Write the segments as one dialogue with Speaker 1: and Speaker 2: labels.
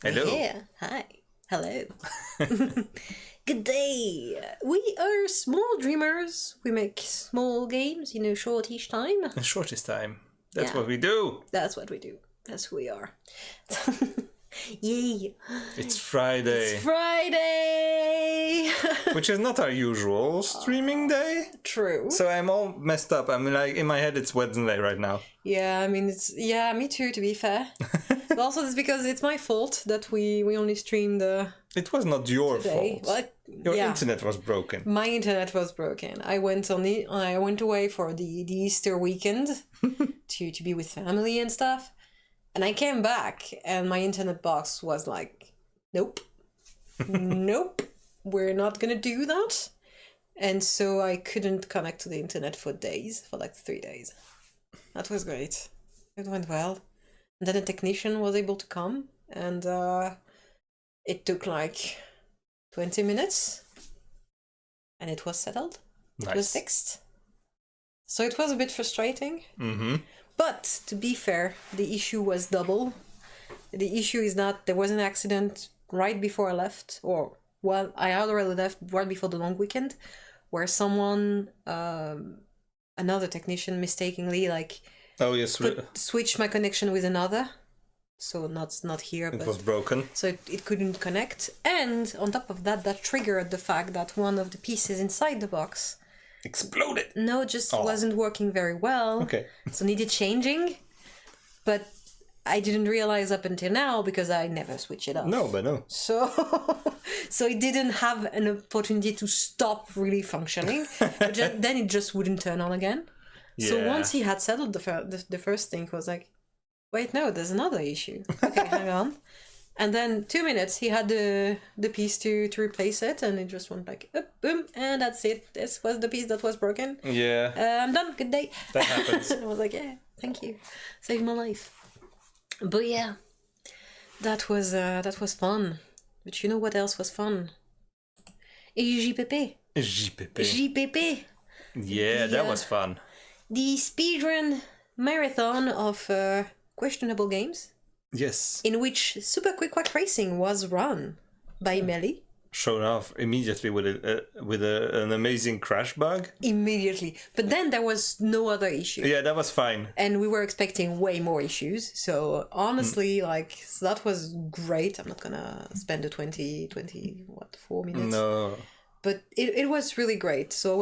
Speaker 1: Hello.
Speaker 2: Yeah. Hi. Hello. Good day. We are small dreamers. We make small games in a short each time.
Speaker 1: The shortest time. That's
Speaker 2: Yeah.
Speaker 1: what we do.
Speaker 2: That's what we do. That's who we are. Yay.
Speaker 1: It's Friday.
Speaker 2: It's Friday.
Speaker 1: Which is not our usual streaming day.
Speaker 2: True.
Speaker 1: So I'm all messed up. I mean, like, in my head it's Wednesday right now.
Speaker 2: Yeah, I mean, me too, to be fair. But also it's because it's my fault that we only streamed
Speaker 1: It was not your
Speaker 2: today.
Speaker 1: fault. Your internet was broken.
Speaker 2: My internet was broken. I went away for the Easter weekend to be with family and stuff. And I came back and my internet box was like, nope, nope, we're not going to do that. And so I couldn't connect to the internet for days, for like 3 days. That was great. It went well. And then a technician was able to come and it took like 20 minutes and it was settled. It was fixed. So it was a bit frustrating.
Speaker 1: Mm-hmm.
Speaker 2: But to be fair, the issue was double. The issue is that there was an accident right before I left, or I had already left right before the long weekend, where someone, another technician, mistakenly switched my connection with another. So not here,
Speaker 1: It
Speaker 2: but
Speaker 1: was broken.
Speaker 2: So it couldn't connect. And on top of that, that triggered the fact that one of the pieces inside the box
Speaker 1: Exploded.
Speaker 2: No, just wasn't working very well.
Speaker 1: Okay.
Speaker 2: So needed changing. But I didn't realize up until now because I never switch it off.
Speaker 1: No, but no.
Speaker 2: So it didn't have an opportunity to stop really functioning. But then it just wouldn't turn on again. Yeah. So once he had settled the first thing, I was like, wait, no, there's another issue. Okay, hang on. And then 2 minutes, he had the piece to replace it, and it just went like, boom, and that's it. This was the piece that was broken.
Speaker 1: Yeah.
Speaker 2: I'm done. Good day.
Speaker 1: That happens.
Speaker 2: I was like, yeah, thank you. Saved my life. But yeah, that was fun. But you know what else was fun? JPP. JPP.
Speaker 1: Yeah, that was fun.
Speaker 2: The speedrun marathon of questionable games.
Speaker 1: Yes.
Speaker 2: In which Super Quick Quack Racing was run by Melly.
Speaker 1: Shown off immediately with an amazing crash bug.
Speaker 2: Immediately. But then there was no other issue.
Speaker 1: Yeah, that was fine.
Speaker 2: And we were expecting way more issues. So honestly, so that was great. I'm not gonna spend the 4 minutes?
Speaker 1: No.
Speaker 2: But it was really great. So I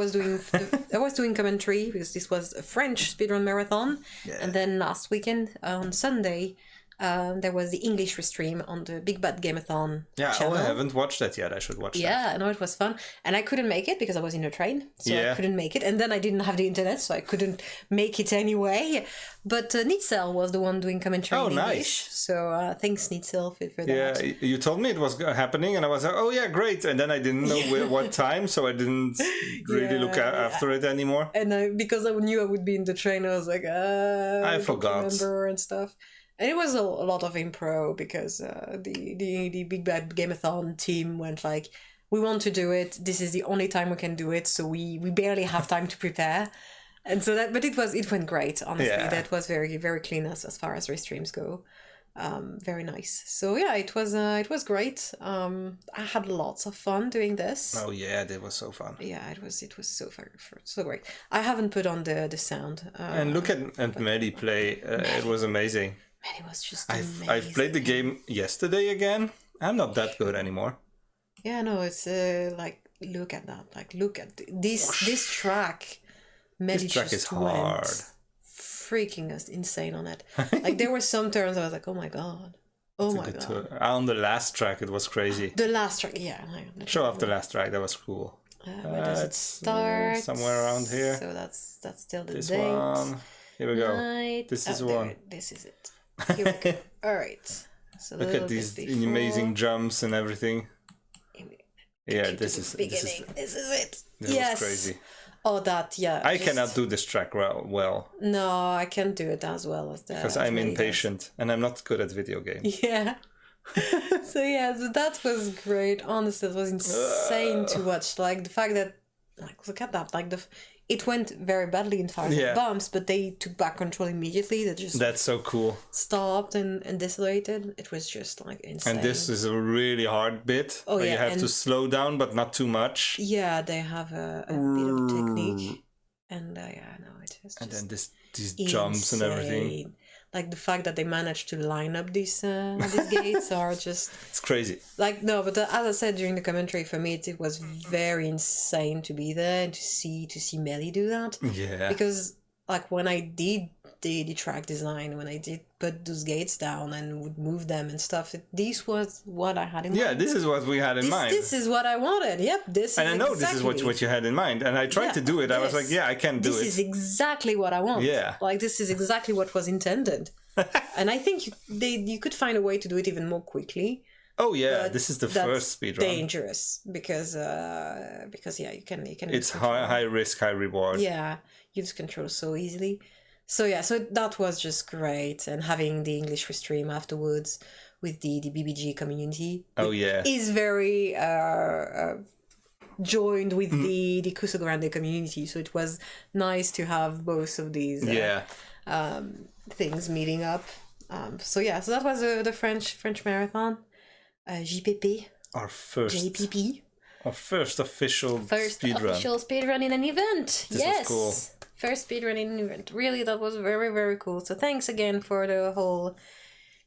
Speaker 2: was doing commentary because this was a French speedrun marathon. Yeah. And then last weekend on Sunday, there was the English restream on the Big Bad Gameathon channel.
Speaker 1: I haven't watched that yet. I should watch that.
Speaker 2: Yeah, no, it was fun. And I couldn't make it because I was in a train. So I couldn't make it. And then I didn't have the internet, so I couldn't make it anyway. But Nitzel was the one doing commentary in English. So thanks, Nitzel, for that.
Speaker 1: Yeah, you told me it was happening and I was like, oh yeah, great. And then I didn't know what time, so I didn't really look after it anymore.
Speaker 2: And because I knew I would be in the train, I was like, I
Speaker 1: forgot.
Speaker 2: Remember and stuff. And it was a lot of impro because the Big Bad Gameathon team went like, we want to do it. This is the only time we can do it. So we barely have time to prepare. And so but it went great. Honestly, that was very, very clean as far as restreams go. Very nice. So yeah, it was great. I had lots of fun doing this.
Speaker 1: Oh yeah, that was so fun.
Speaker 2: Yeah, it was so great. I haven't put on the sound.
Speaker 1: And look at Maddie play. It was amazing.
Speaker 2: Man, it was just amazing.
Speaker 1: I've played the game yesterday again. I'm not that good anymore.
Speaker 2: Yeah, no, it's look at that. Like, look at this track.
Speaker 1: This track is hard.
Speaker 2: Freaking insane on it. Like, there were some turns I was like, oh my god. Oh my god.
Speaker 1: On the last track, it was crazy.
Speaker 2: The last track, yeah.
Speaker 1: Show off the last track, that was cool.
Speaker 2: Where does it start?
Speaker 1: Somewhere around here.
Speaker 2: So that's still the
Speaker 1: this
Speaker 2: date.
Speaker 1: One. Here we go.
Speaker 2: Night.
Speaker 1: This is one.
Speaker 2: This is it. Here we go. All right. So
Speaker 1: look at these amazing jumps and everything. Yeah, this is it. That was crazy.
Speaker 2: Oh, that, yeah.
Speaker 1: I cannot do this track well.
Speaker 2: No, I can't do it as well as that.
Speaker 1: Because I'm impatient and I'm not good at video games.
Speaker 2: Yeah. So that was great. Honestly, it was insane to watch. Like the fact that, like, look at that. Like it went very badly in fires and bumps, but they took back control immediately. They just
Speaker 1: That's so cool.
Speaker 2: stopped and decelerated. It was just like insane.
Speaker 1: And this is a really hard bit.
Speaker 2: Oh,
Speaker 1: You
Speaker 2: yeah,
Speaker 1: have to slow down, but not too much.
Speaker 2: Yeah, they have a bit of a technique. And it was just...
Speaker 1: And then these jumps and everything.
Speaker 2: Like the fact that they managed to line up these gates are just...
Speaker 1: It's crazy.
Speaker 2: Like, no, but as I said during the commentary, for me, it was very insane to be there and to see Melly do that.
Speaker 1: Yeah.
Speaker 2: Because, like, when I did the track design, when I did put those gates down and would move them and stuff, this was what I had in mind.
Speaker 1: Yeah, this is what we had in mind.
Speaker 2: This is what I wanted. Yep, this
Speaker 1: and
Speaker 2: is
Speaker 1: I know
Speaker 2: exactly.
Speaker 1: this is what you had in mind. And I tried to do it. I was like, I can do it.
Speaker 2: This is exactly what I want.
Speaker 1: Yeah.
Speaker 2: Like, this is exactly what was intended. And I think you could find a way to do it even more quickly.
Speaker 1: Oh yeah, this is the first speedrun.
Speaker 2: Dangerous because you can.
Speaker 1: It's high risk, high reward.
Speaker 2: Yeah, you lose control so easily. So that was just great, and having the English restream afterwards with the BBG community.
Speaker 1: Oh yeah,
Speaker 2: is very joined with the Cuso Grande community. So it was nice to have both of these things meeting up. So that was the French marathon. JPP.
Speaker 1: Our first
Speaker 2: JPP.
Speaker 1: Our first official
Speaker 2: speedrun in an event.
Speaker 1: This was cool.
Speaker 2: First speedrun in an event. Really, that was very, very cool. So thanks again for the whole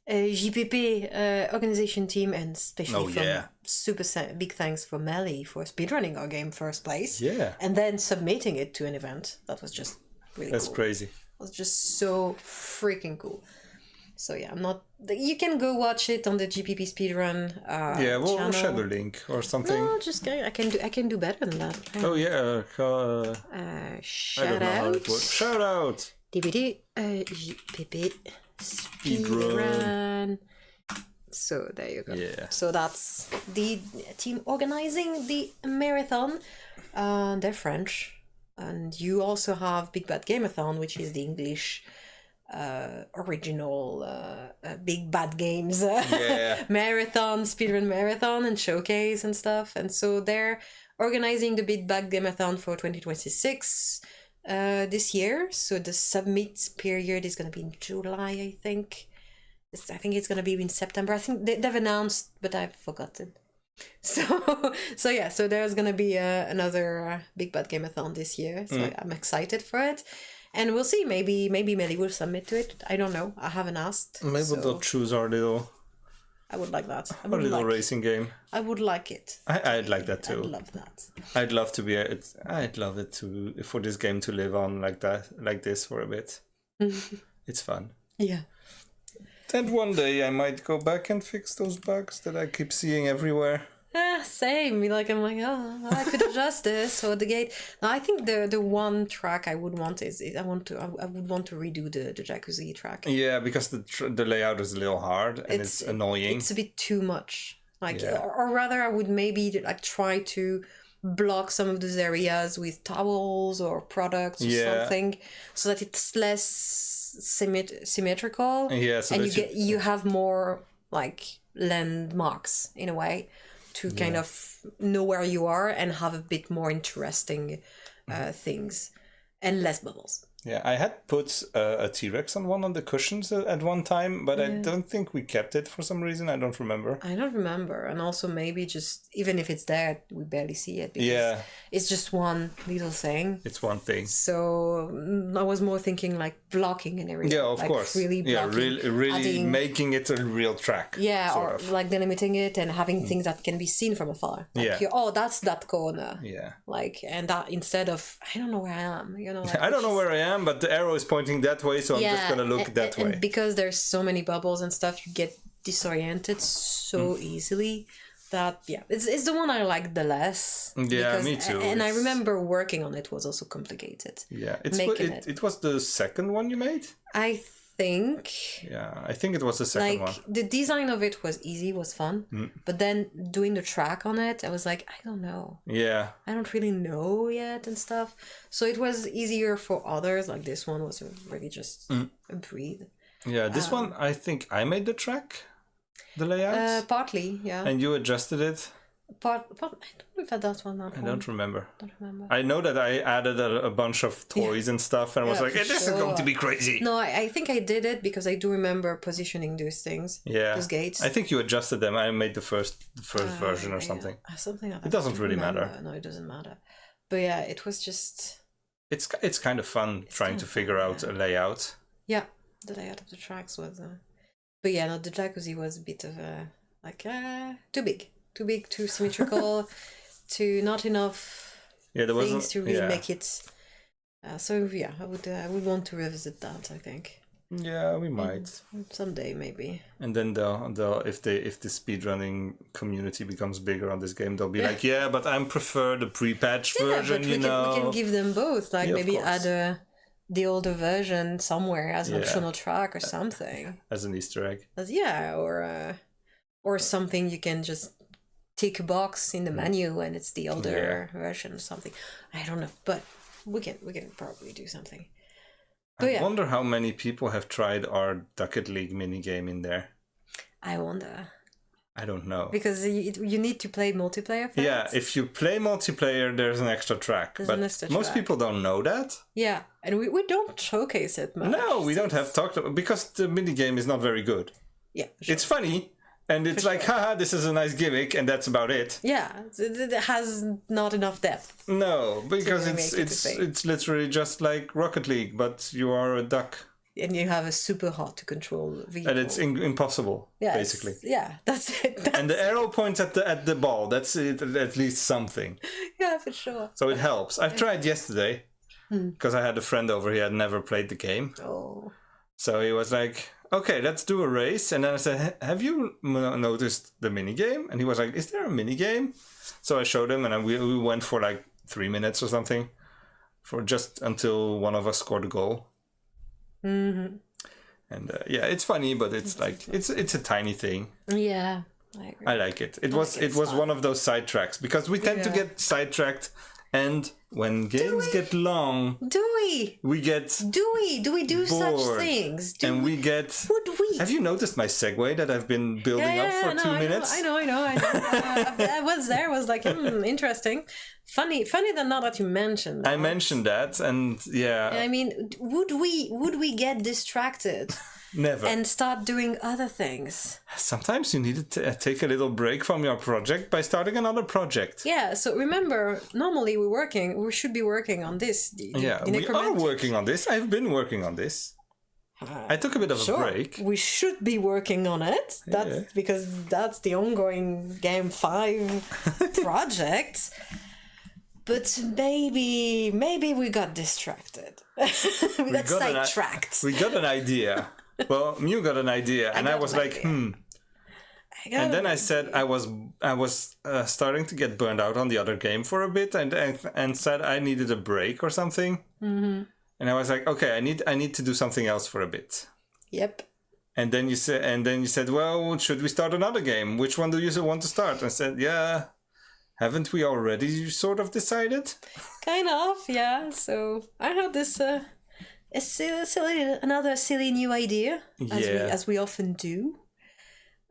Speaker 2: JPP organization team, and especially super big thanks for Melly for speedrunning our game first place.
Speaker 1: Yeah.
Speaker 2: And then submitting it to an event. That was just really cool.
Speaker 1: That's crazy.
Speaker 2: It was just so freaking cool. So you can go watch it on the GPP speedrun
Speaker 1: we'll share the link or something.
Speaker 2: No, just I can do better than that.
Speaker 1: Oh yeah,
Speaker 2: shout out.
Speaker 1: Shout out.
Speaker 2: DVD GPP speedrun. So there you go.
Speaker 1: Yeah.
Speaker 2: So that's the team organizing the marathon. They're French, and you also have Big Bad Gameathon, which is the English original Big Bad Games marathon, speedrun marathon and showcase and stuff. And so they're organizing the Big Bad Gameathon for 2026 this year. So the submit period is going to be in July, I think. I think it's going to be in September. I think they've announced, but I've forgotten. So there's going to be another Big Bad Gameathon this year. So I'm excited for it. And we'll see. Maybe Melly will submit to it. I don't know. I haven't asked.
Speaker 1: Maybe they'll choose our little...
Speaker 2: I would like that.
Speaker 1: Our little racing game.
Speaker 2: I would like it.
Speaker 1: I'd like that too.
Speaker 2: I'd love that.
Speaker 1: I'd love to be... I'd love it for this game to live on like this for a bit. It's fun.
Speaker 2: Yeah.
Speaker 1: And one day I might go back and fix those bugs that I keep seeing everywhere.
Speaker 2: Same. Like I'm like, I could adjust this or the gate. Now, I think the one track I would want is I would want to redo the jacuzzi track.
Speaker 1: Yeah, because the layout is a little hard and it's annoying.
Speaker 2: It's a bit too much. Or rather, I would maybe try to block some of those areas with towels or products or something, so that it's less symmetrical. Yeah, so and you have more landmarks in a way to kind of know where you are and have a bit more interesting things and less bubbles.
Speaker 1: Yeah, I had put a T-Rex on one of the cushions at one time, but I don't think we kept it for some reason. I don't remember. And
Speaker 2: also maybe just, even if it's there, we barely see it. Because it's just one little thing.
Speaker 1: It's one thing.
Speaker 2: So I was more thinking blocking and everything.
Speaker 1: Yeah, of course.
Speaker 2: Really blocking.
Speaker 1: Yeah, really making it a real track.
Speaker 2: Yeah, or delimiting it and having things that can be seen from afar. That's that corner.
Speaker 1: Yeah.
Speaker 2: And that instead of, I don't know where I am.
Speaker 1: I don't know where I am, but the arrow is pointing that way, so I'm just gonna look that way.
Speaker 2: And because there's so many bubbles and stuff, you get disoriented so easily that it's the one I like the less.
Speaker 1: Yeah, me too.
Speaker 2: And I remember working on it was also complicated.
Speaker 1: Yeah, it was the second one you made? I think it was the second one.
Speaker 2: The design of it was easy, was fun, but then doing the track on it, I was like, I don't know.
Speaker 1: Yeah,
Speaker 2: I don't really know yet and stuff. So it was easier for others. This one was really just a breathe.
Speaker 1: Yeah, this one I think I made the track, the layout.
Speaker 2: Partly, yeah.
Speaker 1: And you adjusted it.
Speaker 2: I don't know if I that one.
Speaker 1: I don't remember.
Speaker 2: Don't remember.
Speaker 1: I know that I added a bunch of toys and stuff, and was like,
Speaker 2: for
Speaker 1: hey, this is going to be crazy.
Speaker 2: No, I think I did it because I do remember positioning those things.
Speaker 1: Yeah.
Speaker 2: Those gates.
Speaker 1: I think you adjusted them. I made the first version or
Speaker 2: Yeah.
Speaker 1: something.
Speaker 2: Something like that.
Speaker 1: It doesn't really matter.
Speaker 2: No, it doesn't matter. But yeah, it was just...
Speaker 1: It's kind of fun trying to figure out a layout.
Speaker 2: Yeah, the layout of the tracks was... But yeah, no, the jacuzzi was a bit of a... too big. Too big, too symmetrical, too not enough things to really make it... so yeah, I would want to revisit that, I think.
Speaker 1: Yeah, we might
Speaker 2: someday maybe.
Speaker 1: And then they'll if the speedrunning community becomes bigger on this game, they'll be like, yeah, but I prefer the pre-patch version.
Speaker 2: But we can give them both. Like maybe add the older version somewhere as an optional track or something.
Speaker 1: As an Easter egg.
Speaker 2: Or something you can just tick a box in the menu and it's the older version or something. I don't know, but we can probably do something.
Speaker 1: I wonder how many people have tried our Ducket League minigame in there.
Speaker 2: I wonder.
Speaker 1: I don't know.
Speaker 2: Because you need to play multiplayer for
Speaker 1: Yeah, if you play multiplayer, there's an extra track. Most people don't know that.
Speaker 2: Yeah, and we don't showcase it much.
Speaker 1: No, we don't have talked about because the minigame is not very good.
Speaker 2: Yeah,
Speaker 1: it's funny. And it's haha, this is a nice gimmick, and that's about it.
Speaker 2: Yeah, it has not enough depth.
Speaker 1: No, because it's literally just like Rocket League, but you are a duck.
Speaker 2: And you have a super hard to control vehicle.
Speaker 1: And it's impossible, basically.
Speaker 2: That's it.
Speaker 1: And the arrow points at the ball. That's it, at least something.
Speaker 2: Yeah, for sure.
Speaker 1: So it helps. I've tried yesterday, because I had a friend over. He had never played the game.
Speaker 2: Oh.
Speaker 1: So he was like, okay, let's do a race. And then I said, have you noticed the minigame? And he was like, is there a minigame? So I showed him, and we went for like 3 minutes or something, for just until one of us scored a goal.
Speaker 2: Mm-hmm.
Speaker 1: And it's funny, but it's like it's a tiny thing.
Speaker 2: Yeah,
Speaker 1: I like it. It was one of those sidetracks, because we tend to get sidetracked. And when games get long,
Speaker 2: do we do
Speaker 1: bored,
Speaker 2: such things? Would we?
Speaker 1: Have you noticed my segue that I've been building up for 2 minutes?
Speaker 2: I know. I was there. Was like, interesting, funny than not that you mentioned that.
Speaker 1: I mentioned that, and
Speaker 2: I mean, would we get distracted?
Speaker 1: Never.
Speaker 2: And start doing other things.
Speaker 1: Sometimes you need to take a little break from your project by starting another project.
Speaker 2: Yeah, so remember, normally we should be working on this.
Speaker 1: We are working on this. I've been working on this. I took a bit of a break.
Speaker 2: We should be working on it. Because that's the ongoing Game 5 project. But maybe we got distracted. we got sidetracked.
Speaker 1: We got an idea. Well, Mew got an idea, and I was like, And then I said I was starting to get burned out on the other game for a bit, and said I needed a break or something. Mm-hmm. And I was like, okay, I need to do something else for a bit.
Speaker 2: Yep.
Speaker 1: And then you said, well, should we start another game? Which one do you want to start? I said, yeah. Haven't we already sort of decided?
Speaker 2: Kind of, yeah. So I had this another silly new idea, as we often do,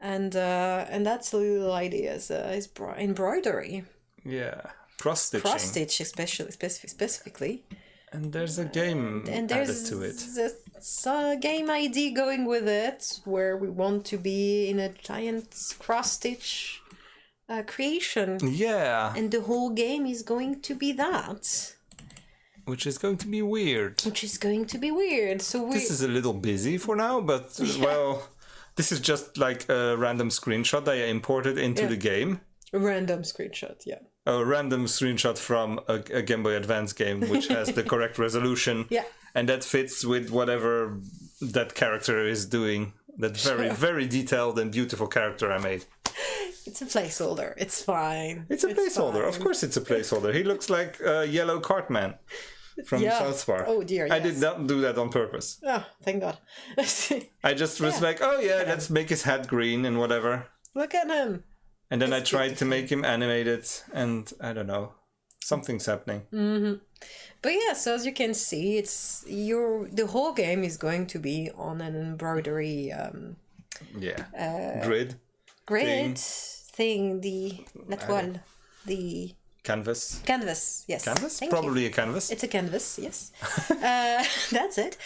Speaker 2: and that silly little idea is embroidery.
Speaker 1: Yeah, cross stitch
Speaker 2: specifically.
Speaker 1: And there's a game added to it.
Speaker 2: There's a game ID going with it, where we want to be in a giant cross stitch creation.
Speaker 1: Yeah.
Speaker 2: And the whole game is going to be that.
Speaker 1: Which is going to be weird.
Speaker 2: So
Speaker 1: this is a little busy for now, but well, this is just like a random screenshot that I imported into the game.
Speaker 2: A random screenshot, yeah.
Speaker 1: A random screenshot from a Game Boy Advance game, which has the correct resolution.
Speaker 2: Yeah.
Speaker 1: And that fits with whatever that character is doing. That very detailed and beautiful character I made.
Speaker 2: It's a placeholder. It's fine.
Speaker 1: It's a placeholder. Of course it's a placeholder. He looks like a yellow Cartman from South Park.
Speaker 2: Oh dear, yes.
Speaker 1: I did not do that on purpose.
Speaker 2: Oh, thank God.
Speaker 1: I just was like, let's make his hat green and whatever.
Speaker 2: Look at him.
Speaker 1: And then I tried to make him animated, and I don't know. Something's happening.
Speaker 2: Mm-hmm. But yeah, so as you can see, the whole game is going to be on an embroidery
Speaker 1: grid
Speaker 2: thing, la toile, the
Speaker 1: canvas.
Speaker 2: Canvas, yes.
Speaker 1: Canvas?
Speaker 2: Thank
Speaker 1: Probably
Speaker 2: you.
Speaker 1: a canvas.
Speaker 2: It's a canvas, yes. That's it.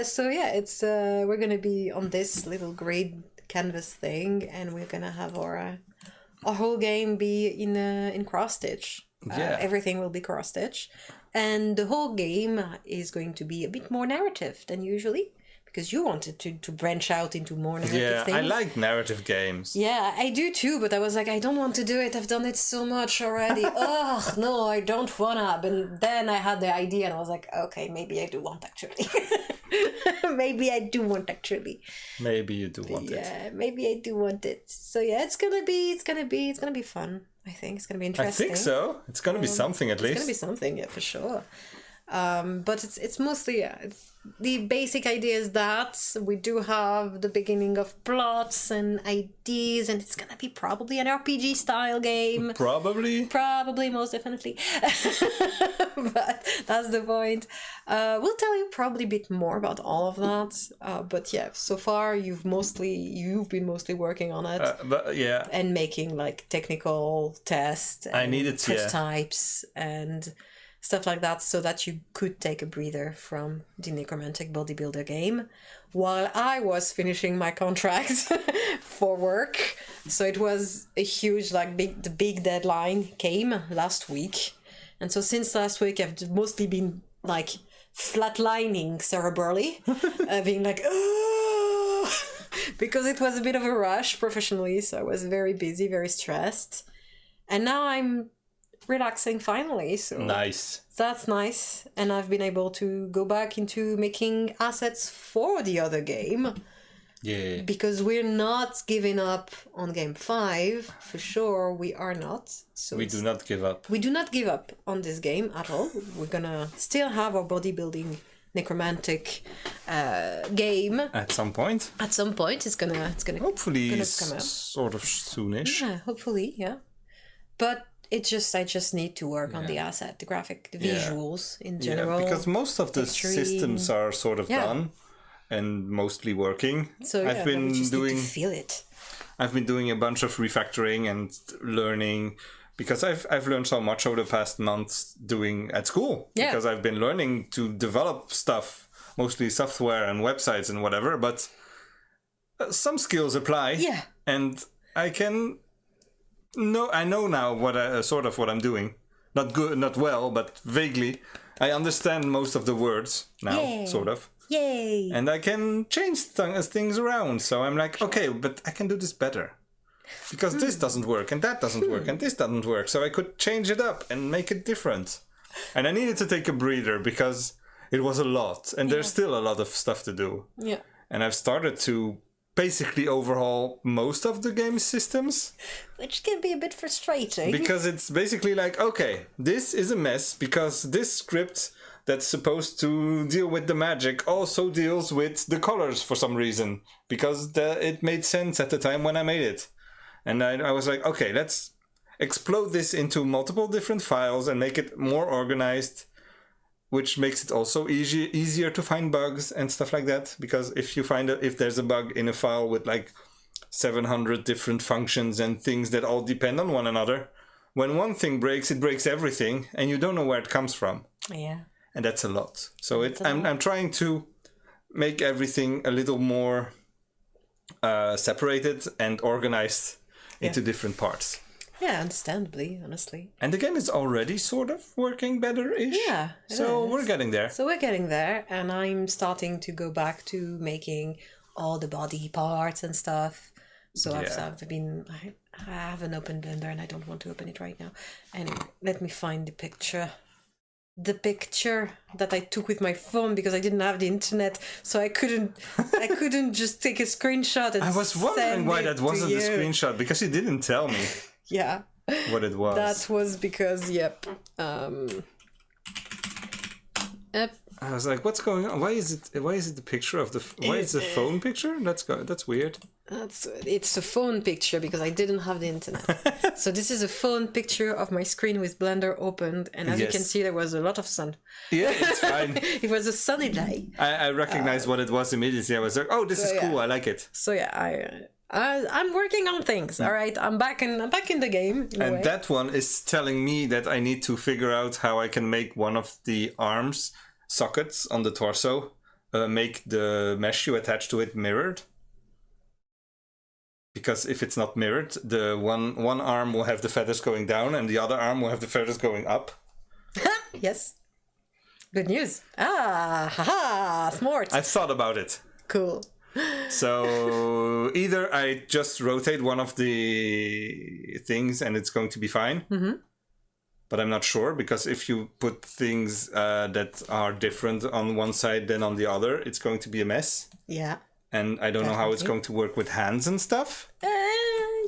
Speaker 2: So yeah, it's we're gonna be on this little grid canvas thing, and we're gonna have our whole game be in cross stitch.
Speaker 1: Yeah.
Speaker 2: Everything will be cross stitch, and the whole game is going to be a bit more narrative than usually, because you wanted to branch out into more narrative things.
Speaker 1: I like narrative games.
Speaker 2: Yeah, I do too, but I was like, I don't want to do it. I've done it so much already. Oh, no, I don't wanna. But then I had the idea and I was like, okay, maybe I do want actually. Maybe I do want actually.
Speaker 1: Maybe you do want it.
Speaker 2: Yeah, maybe I do want it. So yeah, it's gonna be fun. I think it's gonna be interesting.
Speaker 1: I think so. It's gonna be something at least.
Speaker 2: It's gonna be something, yeah, for sure. But it's mostly, yeah, it's the basic idea is that we do have the beginning of plots and ideas, and it's gonna be probably an RPG style game.
Speaker 1: Probably,
Speaker 2: most definitely. But that's the point. We'll tell you probably a bit more about all of that. But yeah, so far you've been mostly working on it.
Speaker 1: but yeah,
Speaker 2: and making like technical tests and
Speaker 1: I needed
Speaker 2: prototypes and stuff like that, so that you could take a breather from the Necromantic Bodybuilder game while I was finishing my contract for work. So it was a huge, the big deadline came last week. And so since last week, I've mostly been like flatlining cerebrally, being like, oh, because it was a bit of a rush professionally. So I was very busy, very stressed. And now I'm relaxing finally, so
Speaker 1: nice.
Speaker 2: That's nice. And I've been able to go back into making assets for the other game.
Speaker 1: Yeah.
Speaker 2: Because we're not giving up on game 5, for sure. We are not. So
Speaker 1: we do not give up.
Speaker 2: We do not give up on this game at all. We're gonna still have our bodybuilding necromantic game
Speaker 1: at some point.
Speaker 2: At some point, it's gonna
Speaker 1: hopefully
Speaker 2: come out.
Speaker 1: Sort of soonish.
Speaker 2: Yeah, hopefully, yeah. But I just need to work on the asset, the graphic, the visuals in general.
Speaker 1: Yeah, because most of the systems are sort of done and mostly working.
Speaker 2: So
Speaker 1: I've been doing
Speaker 2: need to feel it.
Speaker 1: I've been doing a bunch of refactoring and learning, because I've learned so much over the past months doing at school. Yeah. Because I've been learning to develop stuff, mostly software and websites and whatever, but some skills apply. Yeah. And I know now what I'm doing. Not good, not well, but vaguely. I understand most of the words now, sort of.
Speaker 2: Yay!
Speaker 1: And I can change things around. So I'm like, okay, but I can do this better. Because this doesn't work, and that doesn't work, and this doesn't work. So I could change it up and make it different. And I needed to take a breather because it was a lot. And there's still a lot of stuff to do. Yeah. And I've started to basically overhaul most of the game systems,
Speaker 2: which can be a bit frustrating
Speaker 1: because it's basically like, okay, this is a mess because this script that's supposed to deal with the magic also deals with the colors for some reason, because it made sense at the time when I made it. And I was like, okay, let's explode this into multiple different files and make it more organized, which makes it also easier to find bugs and stuff like that. Because if there's a bug in a file with like 700 different functions and things that all depend on one another, when one thing breaks, it breaks everything, and you don't know where it comes from. Yeah. And that's a lot. So I'm trying to make everything a little more separated and organized into different parts.
Speaker 2: Yeah, understandably, honestly.
Speaker 1: And the game is already sort of working better-ish. Yeah. So we're getting there.
Speaker 2: And I'm starting to go back to making all the body parts and stuff. So I have an open Blender and I don't want to open it right now. Anyway, let me find the picture. The picture that I took with my phone because I didn't have the internet, so I couldn't just take a screenshot and
Speaker 1: I was wondering why that wasn't a screenshot, because you didn't tell me.
Speaker 2: Yeah.
Speaker 1: What it was.
Speaker 2: That was because,
Speaker 1: I was like, what's going on? Why is it the picture of why is the phone picture? That's weird.
Speaker 2: It's a phone picture because I didn't have the internet. So this is a phone picture of my screen with Blender opened, and as you can see, there was a lot of sun.
Speaker 1: Yeah, it's fine.
Speaker 2: It was a sunny day.
Speaker 1: I recognized what it was immediately. I was like, oh, this is cool. I like it.
Speaker 2: So I'm working on things. All right, I'm back in the game.
Speaker 1: And that one is telling me that I need to figure out how I can make one of the arms sockets on the torso, make the mesh you attach to it mirrored. Because if it's not mirrored, the one arm will have the feathers going down and the other arm will have the feathers going up.
Speaker 2: Yes. Good news. Haha, smart.
Speaker 1: I thought about it.
Speaker 2: Cool.
Speaker 1: So either I just rotate one of the things and it's going to be fine. Mm-hmm. But I'm not sure, because if you put things that are different on one side than on the other, it's going to be a mess.
Speaker 2: Yeah.
Speaker 1: And I don't know how it's going to work with hands and stuff.
Speaker 2: Yeah.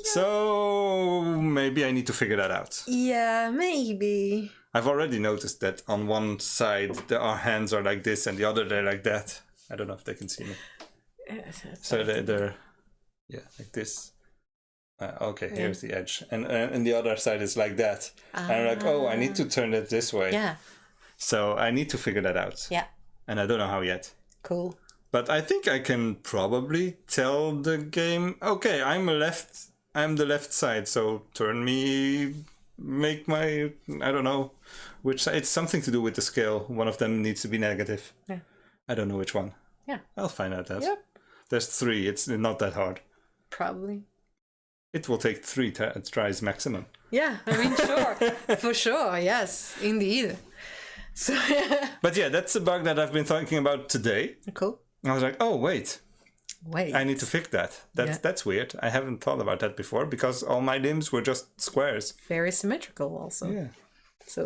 Speaker 1: So maybe I need to figure that out.
Speaker 2: Yeah, maybe.
Speaker 1: I've already noticed that on one side our hands are like this and the other they're like that. I don't know if they can see me. So they're like this. Okay, here's the edge. And the other side is like that. And I'm like, oh, I need to turn it this way.
Speaker 2: Yeah.
Speaker 1: So I need to figure that out.
Speaker 2: Yeah.
Speaker 1: And I don't know how yet.
Speaker 2: Cool.
Speaker 1: But I think I can probably tell the game, okay, I'm the left side, so make my, I don't know, which side. It's something to do with the scale. One of them needs to be negative.
Speaker 2: Yeah.
Speaker 1: I don't know which one.
Speaker 2: Yeah.
Speaker 1: I'll find out that.
Speaker 2: Yep.
Speaker 1: There's 3. It's not that hard.
Speaker 2: Probably.
Speaker 1: It will take 3 tries maximum.
Speaker 2: Yeah, I mean, sure. For sure, yes, indeed. So,
Speaker 1: But yeah, that's a bug that I've been thinking about today.
Speaker 2: Cool.
Speaker 1: I was like, oh, wait.
Speaker 2: Wait.
Speaker 1: I need to fix that. That's weird. I haven't thought about that before because all my limbs were just squares.
Speaker 2: Very symmetrical also.
Speaker 1: Yeah.
Speaker 2: So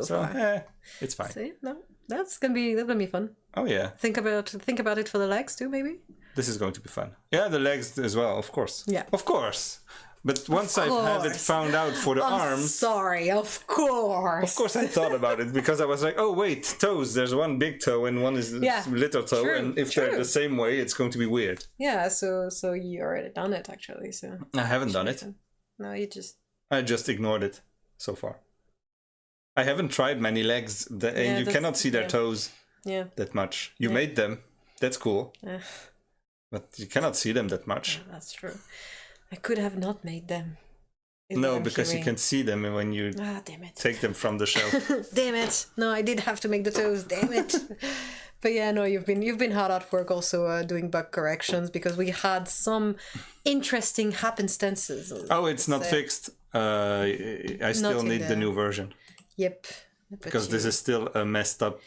Speaker 1: it's fine.
Speaker 2: See? No, that's gonna be fun.
Speaker 1: Oh yeah.
Speaker 2: Think about it for the legs too, maybe.
Speaker 1: This is going to be fun. Yeah, the legs as well, of course.
Speaker 2: Yeah.
Speaker 1: Of course. But once I've had it found out for the arms...
Speaker 2: Sorry, of course.
Speaker 1: Of course I thought about it, because I was like, oh wait, toes, there's one big toe and one is little toe,
Speaker 2: true,
Speaker 1: and if they're the same way, it's going to be weird.
Speaker 2: Yeah, so you already done it, actually, so...
Speaker 1: I haven't done it.
Speaker 2: No, you just...
Speaker 1: I just ignored it so far. I haven't tried many legs, and you cannot see their toes that much. You made them, that's cool. But you cannot see them that much.
Speaker 2: Yeah, that's true. I could have not made them.
Speaker 1: No, because you can see them when you take them from the shelf.
Speaker 2: Damn it! No, I did have to make the toes. Damn it! But yeah, no, you've been hard at work also doing bug corrections, because we had some interesting happenstances.
Speaker 1: Oh, it's not fixed. I still need the new version.
Speaker 2: Yep.
Speaker 1: Because this is still a messed up,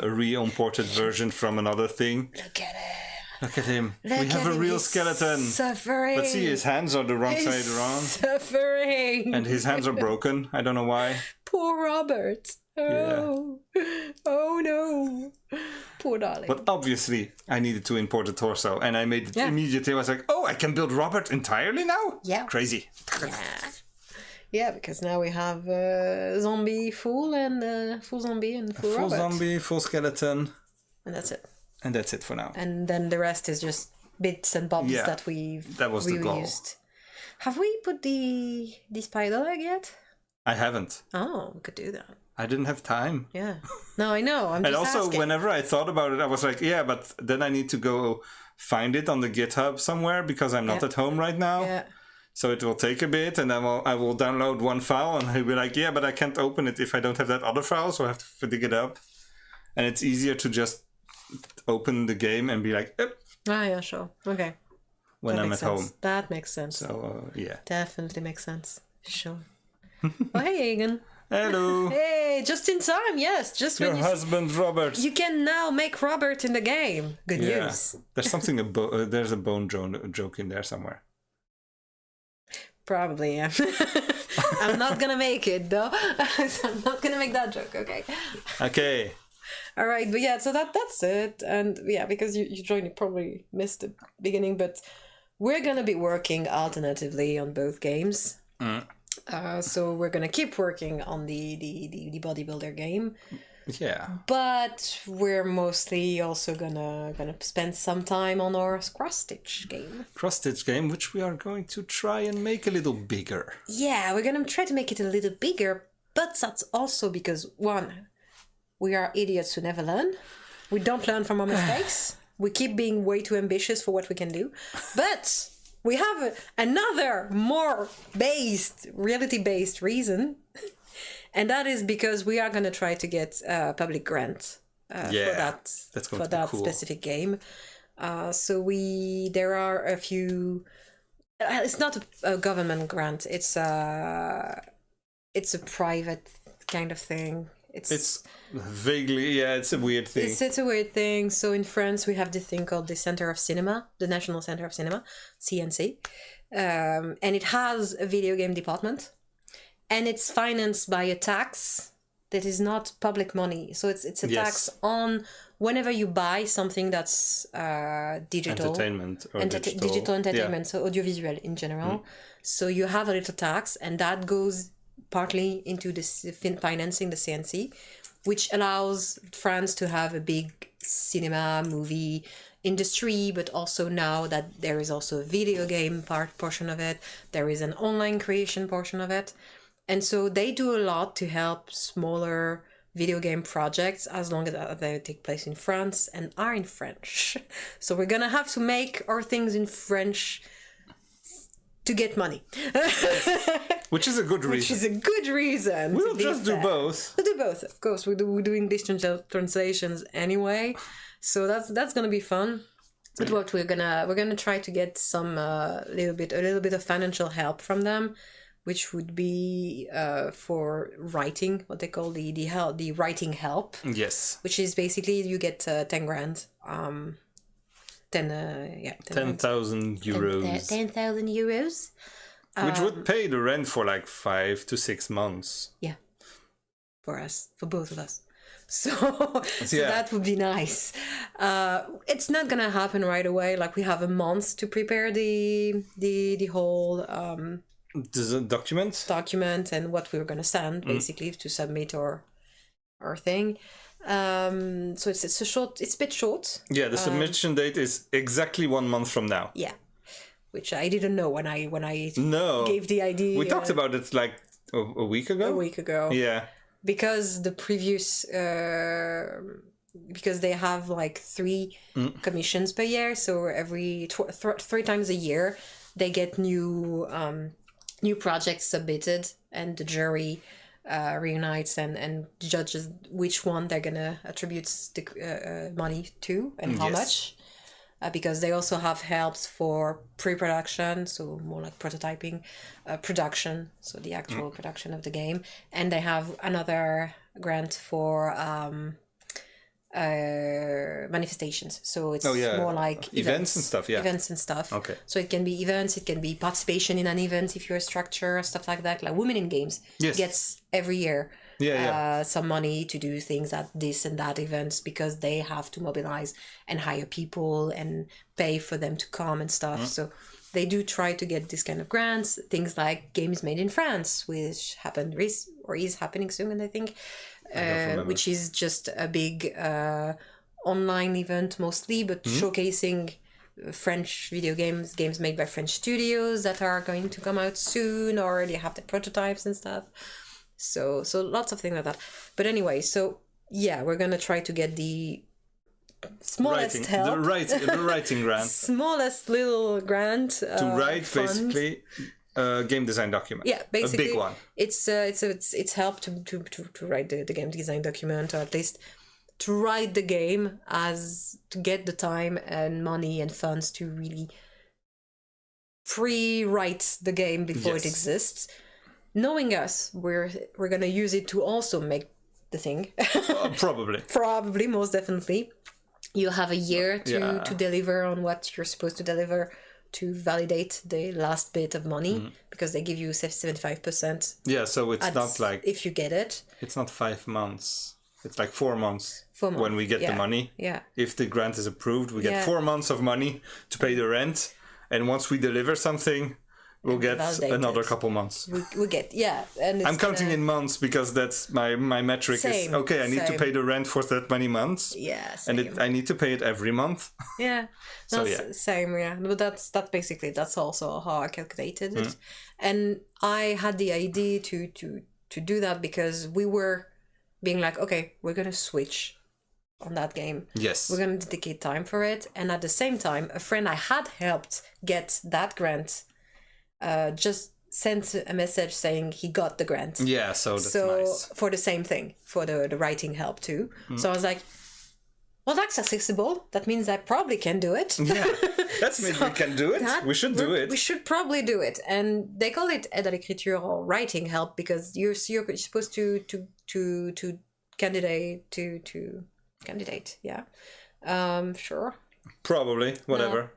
Speaker 1: re-imported version from another thing.
Speaker 2: Look at it.
Speaker 1: Look at him. We have a real skeleton.
Speaker 2: Suffering.
Speaker 1: But see, his hands are the wrong side around.
Speaker 2: Suffering.
Speaker 1: And his hands are broken. I don't know why.
Speaker 2: Poor Robert. Oh. Yeah. Oh no. Poor darling.
Speaker 1: But obviously, I needed to import the torso. And I made it immediately. I was like, oh, I can build Robert entirely now?
Speaker 2: Yeah.
Speaker 1: Crazy.
Speaker 2: Yeah. Yeah, because now we have zombie full and full zombie and full Robert.
Speaker 1: Full zombie, full skeleton.
Speaker 2: And that's it.
Speaker 1: And that's it for now.
Speaker 2: And then the rest is just bits and bobs that we've
Speaker 1: reused. The goal.
Speaker 2: Have we put the spider leg yet?
Speaker 1: I haven't.
Speaker 2: Oh, we could do that.
Speaker 1: I didn't have time.
Speaker 2: Yeah. No, I know. I'm just
Speaker 1: and also,
Speaker 2: asking.
Speaker 1: Whenever I thought about it, I was like, yeah, but then I need to go find it on the GitHub somewhere because I'm not at home right now.
Speaker 2: Yeah.
Speaker 1: So it will take a bit, and I will download one file, and he'll be like, yeah, but I can't open it if I don't have that other file, so I have to dig it up. And it's easier to just open the game and be like, yep.
Speaker 2: Ah, yeah, sure. Okay.
Speaker 1: When I'm at home.
Speaker 2: That makes sense.
Speaker 1: So, yeah.
Speaker 2: Definitely makes sense. Sure. Oh, hey, Egan.
Speaker 1: Hello.
Speaker 2: Hey, just in time, yes. Just
Speaker 1: your
Speaker 2: when
Speaker 1: husband, Robert.
Speaker 2: You can now make Robert in the game. Good news.
Speaker 1: There's something, there's a bone joke in there somewhere.
Speaker 2: Probably, yeah. I'm not gonna make it, though. I'm not gonna make that joke, okay?
Speaker 1: Okay.
Speaker 2: All right, but yeah, so that's it. And yeah, because you joined, you probably missed the beginning, but we're going to be working alternatively on both games. So we're going to keep working on the bodybuilder game.
Speaker 1: Yeah.
Speaker 2: But we're mostly also gonna spend some time on our cross-stitch game.
Speaker 1: Cross-stitch game, which we are going to try and make a little bigger.
Speaker 2: Yeah, we're going to try to make it a little bigger, but that's also because, one, we are idiots who never learn. We don't learn from our mistakes. We keep being way too ambitious for what we can do. But we have another more reality-based reason, and that is because we are going to try to get a public grant for that
Speaker 1: cool.
Speaker 2: specific game. There are a few. It's not a government grant. It's a private kind of thing.
Speaker 1: It's vaguely, it's a weird thing.
Speaker 2: It's a weird thing. So in France, we have this thing called the Center of Cinema, the National Center of Cinema, CNC. And it has a video game department. And it's financed by a tax that is not public money. So it's a tax on whenever you buy something that's digital.
Speaker 1: Entertainment. Or
Speaker 2: digital entertainment, so audiovisual in general. So you have a little tax, and that goes partly into this financing the CNC, which allows France to have a big cinema movie industry, but also now that there is also a video game portion of it, there is an online creation portion of it. And so they do a lot to help smaller video game projects as long as they take place in France and are in French. So we're gonna have to make our things in French to get money.
Speaker 1: Which is a good reason. We'll just do both.
Speaker 2: We'll do both, of course. We do English translations anyway, so that's gonna be fun. But what we're gonna try to get some a little bit of financial help from them, which would be for writing, what they call the writing help.
Speaker 1: Yes.
Speaker 2: Which is basically you get 10 grand.
Speaker 1: 10,000 euros.
Speaker 2: 10,000 euros.
Speaker 1: Which would pay the rent for like 5 to 6 months.
Speaker 2: Yeah. For us, for both of us. So that would be nice. It's not gonna happen right away. Like we have a month to prepare the whole document and what we were gonna send basically to submit our thing. So it's a bit short.
Speaker 1: Yeah, the submission date is exactly 1 month from now.
Speaker 2: Yeah, which I didn't know when I gave the idea.
Speaker 1: We talked about it like a week ago. Yeah, because
Speaker 2: the previous because they have like 3 commissions per year, so every 3 times a year they get new projects submitted, and the jury reunites and judges which one they're gonna attribute the money to and how much, because they also have helps for pre-production, so more like prototyping, production, so the actual production of the game, and they have another grant for manifestations, so it's more like
Speaker 1: events and stuff. Okay,
Speaker 2: so it can be events, it can be participation in an event if you're a structure, stuff like that. Like Women in Games gets every year some money to do things at this and that events, because they have to mobilize and hire people and pay for them to come and stuff. So they do try to get this kind of grants. Things like Games Made in France, which happened or is happening soon, I think. Which is just a big online event mostly, but showcasing French video games made by French studios that are going to come out soon, or they have the prototypes and stuff. So lots of things like that. But anyway, so yeah, we're gonna try to get the smallest help.
Speaker 1: The writing grant.
Speaker 2: Smallest little grant
Speaker 1: to write fund. Basically game design document.
Speaker 2: Yeah, basically
Speaker 1: a big one.
Speaker 2: It's help to write the game design document, or at least to write the game, as to get the time and money and funds to really pre-write the game before it exists. Knowing us, we're gonna use it to also make the thing. Probably, most definitely. You have a year to deliver on what you're supposed to deliver, to validate the last bit of money, because they give you 75%.
Speaker 1: Yeah, so it's not like...
Speaker 2: If you get it.
Speaker 1: It's not 5 months. It's like 4 months. When we get the money.
Speaker 2: Yeah.
Speaker 1: If the grant is approved, we get 4 months of money to pay the rent. And once we deliver something, we'll get another couple months.
Speaker 2: We get, and
Speaker 1: I'm counting in months, because that's my metric. I need to pay the rent for that many months.
Speaker 2: Yeah,
Speaker 1: same. And I need to pay it every month.
Speaker 2: Yeah, same, But that's basically, that's also how I calculated it. And I had the idea to do that because we were being like, okay, we're going to switch on that game.
Speaker 1: Yes.
Speaker 2: We're going to dedicate time for it. And at the same time, a friend I had helped get that grant just sent a message saying he got the grant.
Speaker 1: Yeah, so that's nice.
Speaker 2: For the same thing, for the writing help too. So I was like, well, that's accessible. That means I probably can do it.
Speaker 1: Yeah, that means we can do it. We should do it.
Speaker 2: We should probably do it. And they call it aide à l'écriture or writing help because you're supposed to candidate. Yeah, sure.
Speaker 1: Probably, whatever.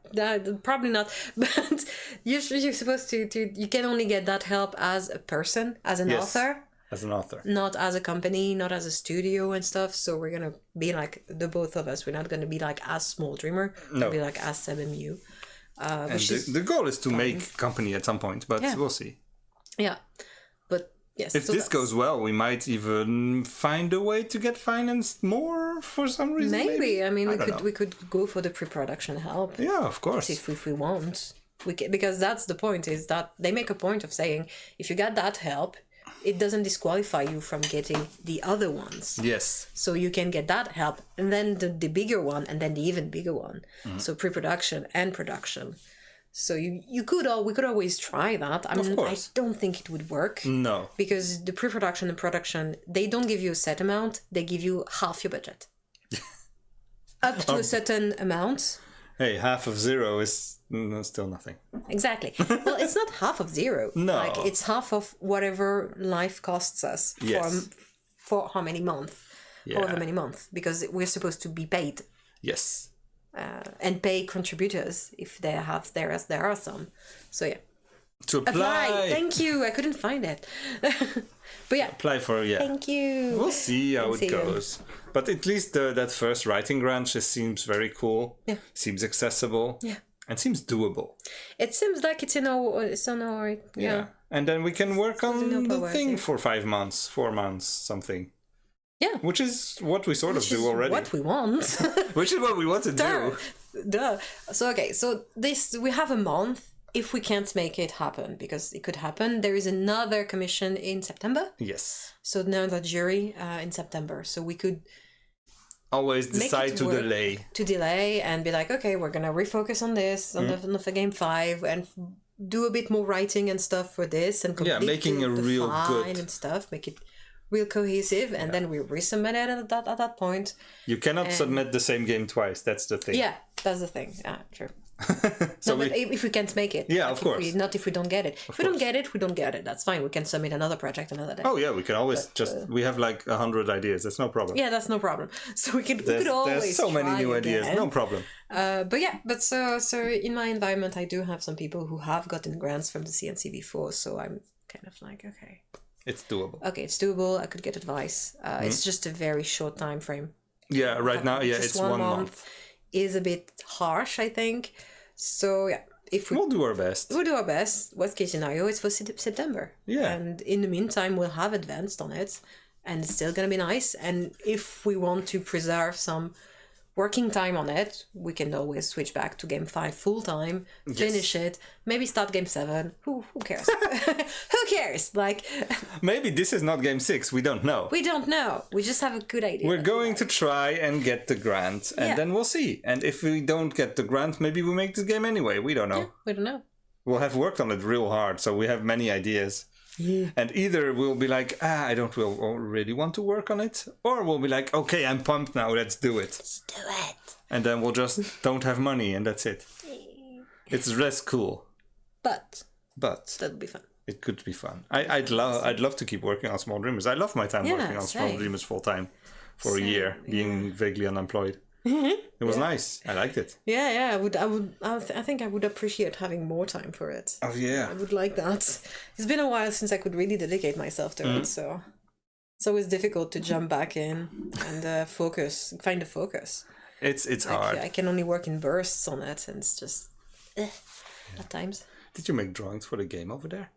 Speaker 2: Probably not. But you're supposed to. You can only get that help as a person, as an author.
Speaker 1: As an author.
Speaker 2: Not as a company, not as a studio and stuff. So we're going to be like the both of us. We're not going to be like as Small Dreamer.
Speaker 1: No.
Speaker 2: We'll be like as 7MU.
Speaker 1: And the goal is to make company at some point, but we'll see.
Speaker 2: Yeah. But yes.
Speaker 1: If this goes well, we might even find a way to get financed more for some reason. Maybe.
Speaker 2: I mean, we could go for the pre-production help.
Speaker 1: Yeah, of course.
Speaker 2: If we want. Because that's the point, is that they make a point of saying, if you get that help, it doesn't disqualify you from getting the other ones.
Speaker 1: Yes.
Speaker 2: So you can get that help, and then the bigger one, and then the even bigger one.
Speaker 1: Mm-hmm.
Speaker 2: So pre-production and production. So we could always try that. I mean, I don't think it would work.
Speaker 1: No.
Speaker 2: Because the pre-production and production, they don't give you a set amount. They give you half your budget. Up to a certain amount.
Speaker 1: Hey, half of zero is still nothing.
Speaker 2: Exactly. Well, it's not half of zero.
Speaker 1: No.
Speaker 2: Like, it's half of whatever life costs us for how many months.
Speaker 1: Yeah.
Speaker 2: However many months. Because we're supposed to be paid.
Speaker 1: Yes.
Speaker 2: And pay contributors if there are some. So yeah.
Speaker 1: To apply.
Speaker 2: Thank you. I couldn't find it. But yeah.
Speaker 1: Apply for,
Speaker 2: Thank you.
Speaker 1: We'll see how it goes. But at least that first writing grant just seems very cool.
Speaker 2: Yeah.
Speaker 1: Seems accessible.
Speaker 2: Yeah.
Speaker 1: And seems doable.
Speaker 2: It seems like it's on our yeah.
Speaker 1: And then we can work on the thing
Speaker 2: yeah.
Speaker 1: for 5 months, 4 months, something.
Speaker 2: Yeah.
Speaker 1: Which is what we sort of do already.
Speaker 2: What we want.
Speaker 1: Which is what we want to do.
Speaker 2: Duh. So okay, so we have a month. If we can't make it happen, because it could happen, there is another commission in September.
Speaker 1: Yes.
Speaker 2: So now the jury in September. So we could
Speaker 1: always decide to delay.
Speaker 2: To delay and be like, okay, we're gonna refocus on this, on the game 5, and do a bit more writing and stuff for this, and complete
Speaker 1: making a real good
Speaker 2: and stuff, make it real cohesive, and then we resubmit it at that point.
Speaker 1: You cannot submit the same game twice. That's the thing.
Speaker 2: Yeah, that's the thing. Yeah, true.
Speaker 1: So
Speaker 2: but if we can't make it,
Speaker 1: of course.
Speaker 2: Not if we don't get it. If we don't get it, we don't get it. That's fine. We can submit another project another day.
Speaker 1: Oh yeah, we can always we have like 100 ideas. That's no problem.
Speaker 2: Yeah, that's no problem. So we could always.
Speaker 1: There's so many new ideas. No problem.
Speaker 2: But so in my environment, I do have some people who have gotten grants from the CNC before. So I'm kind of like, okay,
Speaker 1: it's doable.
Speaker 2: Okay, it's doable. I could get advice. It's just a very short time frame.
Speaker 1: Yeah, right now, it's 1 month.
Speaker 2: Is a bit harsh, I think. So yeah,
Speaker 1: we'll do our best.
Speaker 2: We'll do our best. Worst case scenario is for September.
Speaker 1: Yeah.
Speaker 2: And in the meantime, we'll have advanced on it, and it's still gonna be nice. And if we want to preserve some working time on it, we can always switch back to game 5 full time, finish it, maybe start game 7. Who cares? Who cares? Like,
Speaker 1: maybe this is not game 6. We don't know.
Speaker 2: We don't know. We just have a good idea.
Speaker 1: We're going to try and get the grant, and then we'll see. And if we don't get the grant, maybe we make this game anyway. We don't know.
Speaker 2: Yeah, we don't know.
Speaker 1: We'll have worked on it real hard, so we have many ideas.
Speaker 2: Yeah.
Speaker 1: And either we'll be like, I don't really want to work on it, or we'll be like, okay, I'm pumped now, let's do it.
Speaker 2: Let's do it.
Speaker 1: And then we'll just don't have money, and that's it. It's less cool.
Speaker 2: But that'll be fun.
Speaker 1: It could be fun. I'd love to keep working on Small Dreamers. I love my time working on Small Dreamers full time for a year, being vaguely unemployed. It was nice. I liked it.
Speaker 2: Yeah. I think I would appreciate having more time for it.
Speaker 1: Oh yeah.
Speaker 2: I would like that. It's been a while since I could really dedicate myself to it, so it's always difficult to jump back in and find a focus.
Speaker 1: It's hard.
Speaker 2: I can only work in bursts on it, and it's just at times.
Speaker 1: Did you make drawings for the game over there?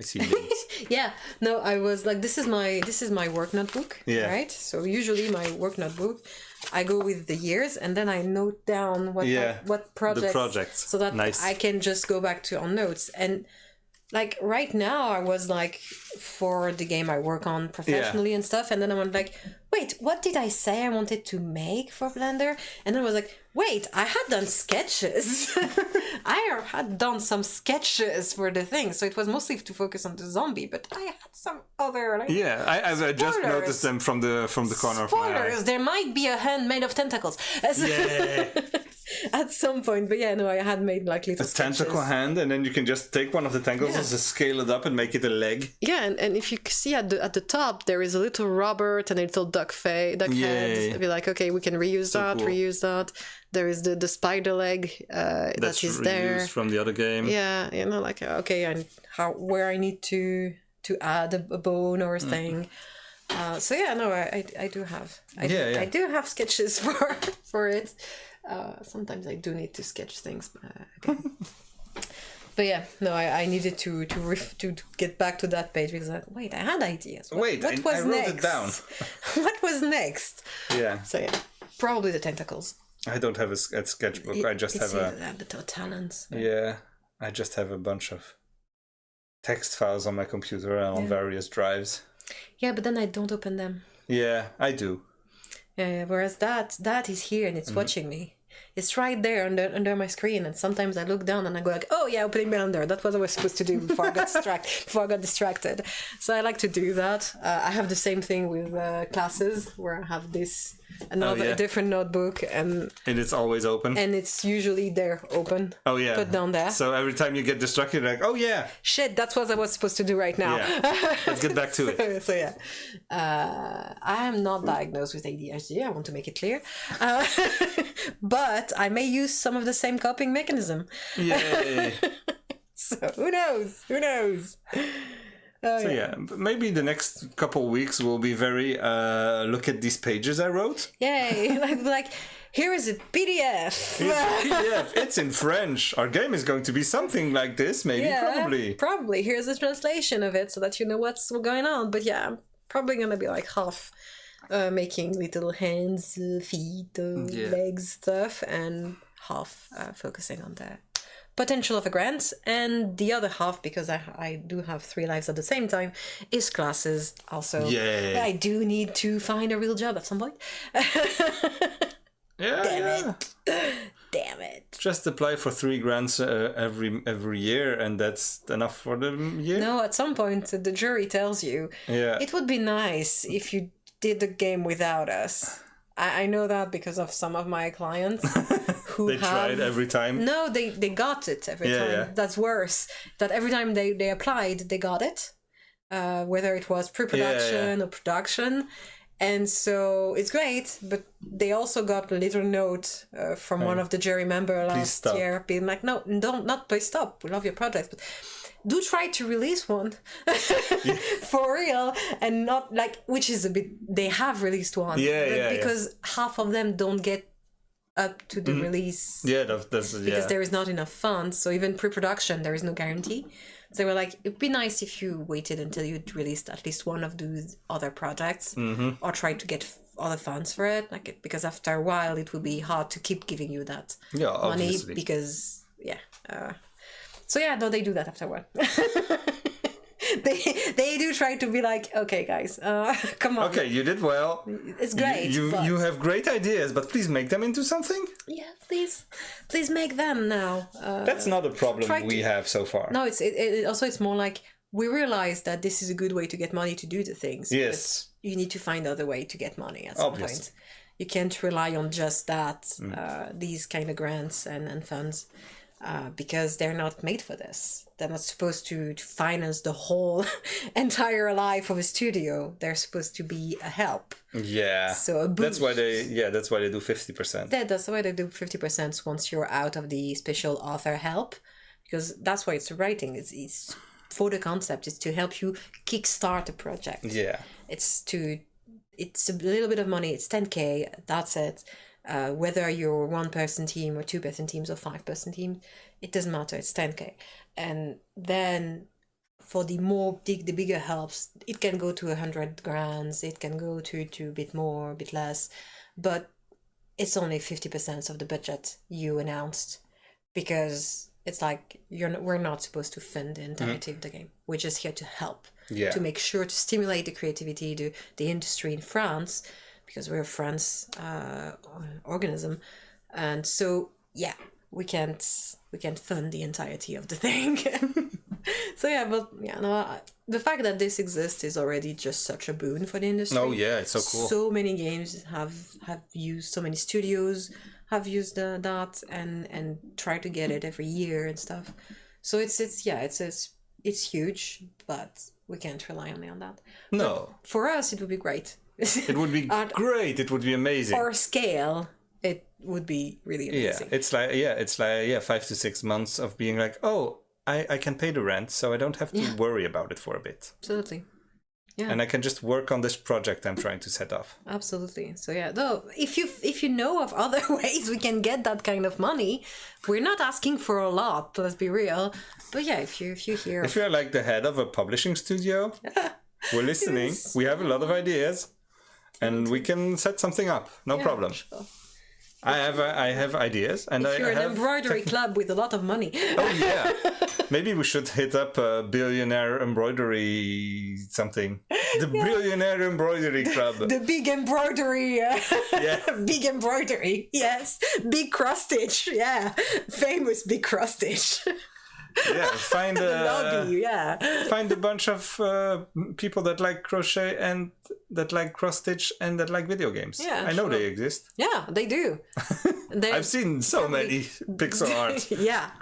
Speaker 1: I see names.
Speaker 2: Yeah, no, I was like, this is my work notebook, right? So usually my work notebook, I go with the years, and then I note down what projects,
Speaker 1: the projects,
Speaker 2: so that
Speaker 1: nice.
Speaker 2: I can just go back to on notes. And like right now I was like, for the game I work on professionally and stuff, and then I went like, wait, what did I say I wanted to make for Blender? And then I was like, wait, I had done sketches. I had done some sketches for the thing, so it was mostly to focus on the zombie, but I had some other like,
Speaker 1: I just noticed them from the corner of my eye.
Speaker 2: There might be a hand made of tentacles.
Speaker 1: Yeah.
Speaker 2: At some point, but yeah, no, I had made like little sketches.
Speaker 1: Tentacle hand, and then you can just take one of the tentacles and just scale it up and make it a leg.
Speaker 2: Yeah, and if you see at the top, there is a little Robert and a little duck head. It'd be like, okay, we can reuse that. There is the spider leg that is there
Speaker 1: from the other game.
Speaker 2: Yeah, you know, like okay, and where I need to add a bone or a thing. So yeah, no, I do have I do have sketches for it. Sometimes I do need to sketch things, but yeah, no, I needed to get back to that page because I had ideas. What was
Speaker 1: I wrote
Speaker 2: next?
Speaker 1: it down.
Speaker 2: What was next?
Speaker 1: Yeah.
Speaker 2: So yeah, probably the tentacles.
Speaker 1: I don't have a sketchbook. I just have
Speaker 2: the talents.
Speaker 1: Yeah, I just have a bunch of text files on my computer and on various drives.
Speaker 2: Yeah, but then I don't open them.
Speaker 1: Yeah, I do.
Speaker 2: Yeah, whereas that is here and it's watching me. It's right there under my screen, and sometimes I look down and I go like, oh yeah, opening Blender. That's what I was supposed to do before I got distracted. So I like to do that. I have the same thing with classes where I have a different notebook and
Speaker 1: it's always open.
Speaker 2: And it's usually there open.
Speaker 1: Oh yeah.
Speaker 2: Put down there.
Speaker 1: So every time you get distracted, you're like, oh yeah.
Speaker 2: Shit, that's what I was supposed to do right now.
Speaker 1: Yeah. Let's get back to it.
Speaker 2: So yeah. I am not diagnosed with ADHD, I want to make it clear. But I may use some of the same coping mechanism.
Speaker 1: Yay.
Speaker 2: So who knows?
Speaker 1: So yeah, maybe the next couple weeks will be very look at these pages I wrote.
Speaker 2: Yay! like here is a PDF.
Speaker 1: It's in French. Our game is going to be something like this, maybe,
Speaker 2: probably. Here's a translation of it so that you know what's going on. But yeah, I'm probably gonna be like half making little hands, feet, legs stuff, and half focusing on the potential of a grant, and the other half, because I do have 3 lives at the same time, is classes also.
Speaker 1: Yeah.
Speaker 2: I do need to find a real job at some point. Damn it.
Speaker 1: Just apply for 3 grants every year, and that's enough for the year?
Speaker 2: No, at some point the jury tells you, it would be nice if you did the game without us. I know that because of some of my clients who
Speaker 1: tried every time.
Speaker 2: No, they got it every time. Yeah. That's worse. That every time they applied, they got it, whether it was pre-production or production, and so it's great. But they also got a little note from one of the jury members last year, being like, "No, please stop. We love your project, but." Do try to release one for real, and not like, which is a bit, they have released one, because half of them don't get up to the release. Because there is not enough funds. So even pre-production, there is no guarantee. So they were like, it'd be nice if you waited until you'd released at least one of those other projects, or try to get other funds for it, because after a while it will be hard to keep giving you that money,
Speaker 1: obviously.
Speaker 2: Because so yeah, no, they do that after a while. they do try to be like, okay, guys, come on.
Speaker 1: Okay, you did well.
Speaker 2: It's great.
Speaker 1: You have great ideas, but please make them into something.
Speaker 2: Yeah, please make them now.
Speaker 1: That's not a problem we have so far.
Speaker 2: No, it's more like we realize that this is a good way to get money to do the things.
Speaker 1: Yes.
Speaker 2: But you need to find other way to get money at some point. You can't rely on just that. These kind of grants and funds. Because they're not made for this. They're not supposed to finance the whole entire life of a studio. They're supposed to be a help. Yeah. So a boost.
Speaker 1: That's why they do 50%.
Speaker 2: That's why they do 50% once you're out of the special author help, because that's why it's writing. It's for the concept. It's to help you kickstart a project. Yeah. It's a little bit of money. It's 10K. That's it. Whether you're 1-person team or 2-person teams or 5-person teams, it doesn't matter. It's 10K. And then for the bigger helps, it can go to 100 grants. It can go to a bit more, a bit less, but it's only 50% of the budget you announced, because it's like we're not supposed to fund the entirety of the game. We're just here to help, to make sure to stimulate the creativity, the industry in France, because we're a France organism, and so we can't fund the entirety of the thing. So the fact that this exists is already just such a boon for the industry.
Speaker 1: Oh yeah, it's so cool.
Speaker 2: So many games have used, so many studios have used that and try to get it every year and stuff. So it's huge, but we can't rely only on that.
Speaker 1: No.
Speaker 2: But for us, it would be great.
Speaker 1: It would be great. It would be amazing.
Speaker 2: Our scale, it would be really amazing.
Speaker 1: Yeah, it's like 5 to 6 months of being like, oh, I can pay the rent, so I don't have to worry about it for a bit.
Speaker 2: Absolutely. Yeah.
Speaker 1: And I can just work on this project I'm trying to set up.
Speaker 2: Absolutely. So though if you know of other ways we can get that kind of money, we're not asking for a lot, let's be real. But if you hear,
Speaker 1: if you're like the head of a publishing studio, we're listening. We have a lot of ideas, and we can set something up. No problem. Sure. I have ideas, and
Speaker 2: if you're
Speaker 1: an
Speaker 2: embroidery club with a lot of money.
Speaker 1: Oh yeah, maybe we should hit up a billionaire embroidery something. The billionaire embroidery club.
Speaker 2: The big embroidery. Big embroidery. Yes, big cross stitch. Yeah, famous big cross stitch.
Speaker 1: Yeah, find a bunch of people that like crochet and that like cross stitch and that like video games. Yeah, I know they exist.
Speaker 2: Yeah, they do.
Speaker 1: I've seen so many pixel art.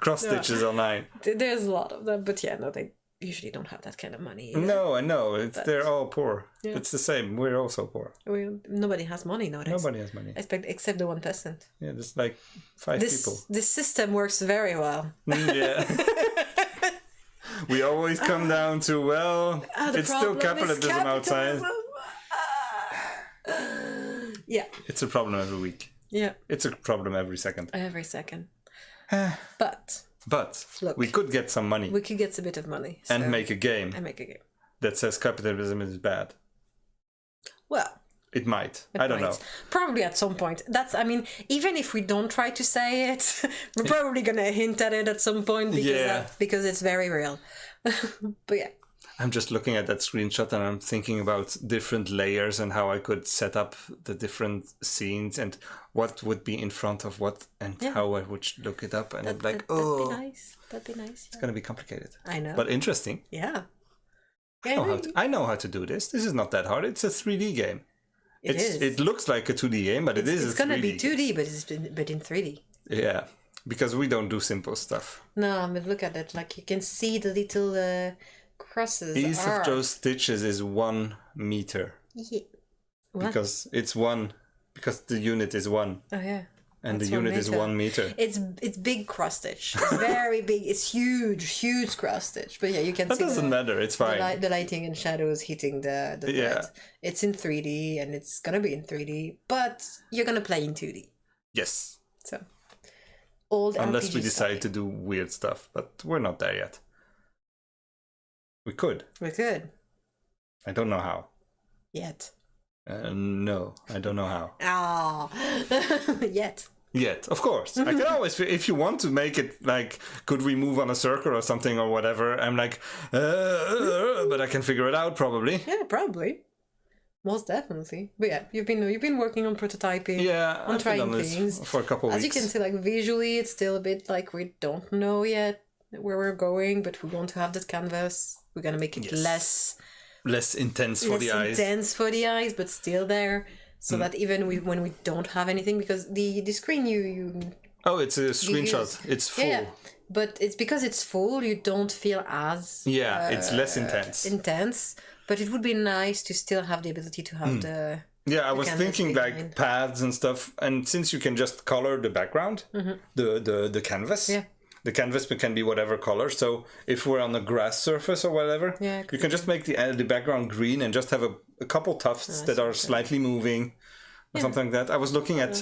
Speaker 1: Cross stitches online.
Speaker 2: There's a lot of them, but they usually don't have that kind of money either.
Speaker 1: No, I know. They're all poor. Yeah. It's the same. We're also poor.
Speaker 2: Nobody has money nowadays.
Speaker 1: Nobody has money.
Speaker 2: Except the 1%.
Speaker 1: Yeah, there's like 5 people.
Speaker 2: This system works very well.
Speaker 1: Yeah. We always come down to, it's still capitalism outside.
Speaker 2: Yeah.
Speaker 1: It's a problem every week.
Speaker 2: Yeah.
Speaker 1: It's a problem every second.
Speaker 2: Every second. But
Speaker 1: look, we could get some money.
Speaker 2: We could get a bit of money.
Speaker 1: And make a game.
Speaker 2: That
Speaker 1: says capitalism is bad.
Speaker 2: Well,
Speaker 1: it might. I don't know.
Speaker 2: Probably at some point. Even if we don't try to say it, we're probably going to hint at it at some point because it's very real. But yeah.
Speaker 1: I'm just looking at that screenshot and I'm thinking about different layers and how I could set up the different scenes and what would be in front of what and how I would look it up. And I'm like,
Speaker 2: that'd be nice. That'd be nice.
Speaker 1: It's going to be complicated.
Speaker 2: I know.
Speaker 1: But interesting.
Speaker 2: Yeah.
Speaker 1: I know how to do this. This is not that hard. It's a 3D game. It looks like a 2D game, but it's
Speaker 2: going to be 2D, but in 3D.
Speaker 1: Yeah, because we don't do simple stuff.
Speaker 2: No, but look at it. Like you can see the little crosses.
Speaker 1: Each of those stitches is 1 meter.
Speaker 2: Yeah. What?
Speaker 1: Because because the unit is 1.
Speaker 2: Oh yeah.
Speaker 1: And the unit is 1 meter.
Speaker 2: It's big cross stitch. It's very big. It's huge cross stitch. But you can see.
Speaker 1: That doesn't matter. It's fine.
Speaker 2: The lighting and shadows hitting the thread. Yeah. It's in 3D and it's gonna be in 3D, but you're gonna play in 2D.
Speaker 1: Yes.
Speaker 2: So. Old
Speaker 1: Unless
Speaker 2: RPG
Speaker 1: we decide
Speaker 2: style.
Speaker 1: to do weird stuff, but we're not there yet. We could. I don't know how.
Speaker 2: Yet.
Speaker 1: No, I don't know how.
Speaker 2: Yet,
Speaker 1: of course. I can always, if you want to make it like, could we move on a circle or something or whatever? I'm like, but I can figure it out probably.
Speaker 2: Yeah, probably. Most definitely. But yeah, you've been working on prototyping.
Speaker 1: Yeah,
Speaker 2: on trying things
Speaker 1: for a couple weeks.
Speaker 2: As you can see, like visually, it's still a bit like we don't know yet where we're going, but we want to have that canvas. We're gonna make it less intense for the eyes, but still there, so that even when we don't have anything, because the screen you
Speaker 1: it's a screenshot. It's full. Yeah,
Speaker 2: but it's because it's full. You don't feel as
Speaker 1: it's less intense.
Speaker 2: But it would be nice to still have the ability to have the.
Speaker 1: Yeah, I was thinking like paths and stuff, and since you can just color the background, the canvas. Yeah. The canvas can be whatever color. So if we're on a grass surface or whatever, you can just make the background green and just have a couple tufts that are slightly moving or something like that. I was looking at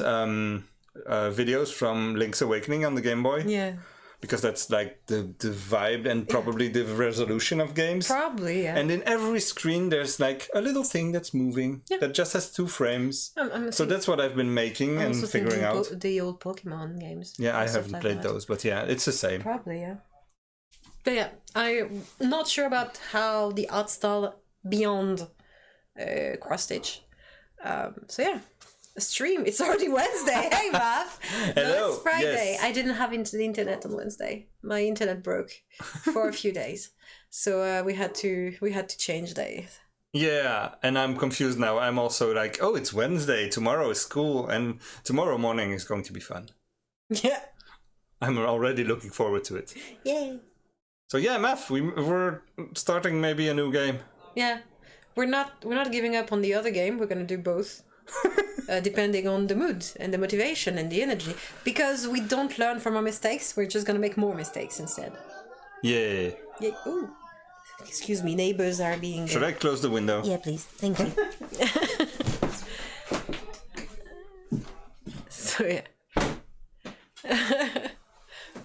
Speaker 1: videos from Link's Awakening on the Game Boy.
Speaker 2: Yeah.
Speaker 1: because that's like the vibe and probably the resolution of games.
Speaker 2: Probably, yeah.
Speaker 1: And in every screen, there's like a little thing that's moving that just has 2 frames. So that's what I've been making and figuring out.
Speaker 2: The old Pokemon games.
Speaker 1: Yeah, I haven't played those, but yeah, it's the same.
Speaker 2: Probably, yeah. But yeah, I'm not sure about how the art style beyond cross stitch. So yeah. Stream. It's already Wednesday. Hey, Math.
Speaker 1: Hello.
Speaker 2: No, it's Friday.
Speaker 1: Yes.
Speaker 2: I didn't have the internet on Wednesday. My internet broke for a few days, so we had to change days.
Speaker 1: Yeah, and I'm confused now. I'm also like, oh, it's Wednesday. Tomorrow is school, and tomorrow morning is going to be fun.
Speaker 2: Yeah.
Speaker 1: I'm already looking forward to it.
Speaker 2: Yay.
Speaker 1: So yeah, Math, we're starting maybe a new game.
Speaker 2: Yeah, we're not giving up on the other game. We're gonna do both. Depending on the mood and the motivation and the energy, because we don't learn from our mistakes, we're just gonna make more mistakes instead.
Speaker 1: Yeah.
Speaker 2: Ooh. Excuse me, neighbors are being...
Speaker 1: Should I close the window?
Speaker 2: Yeah, please. Thank you. So yeah.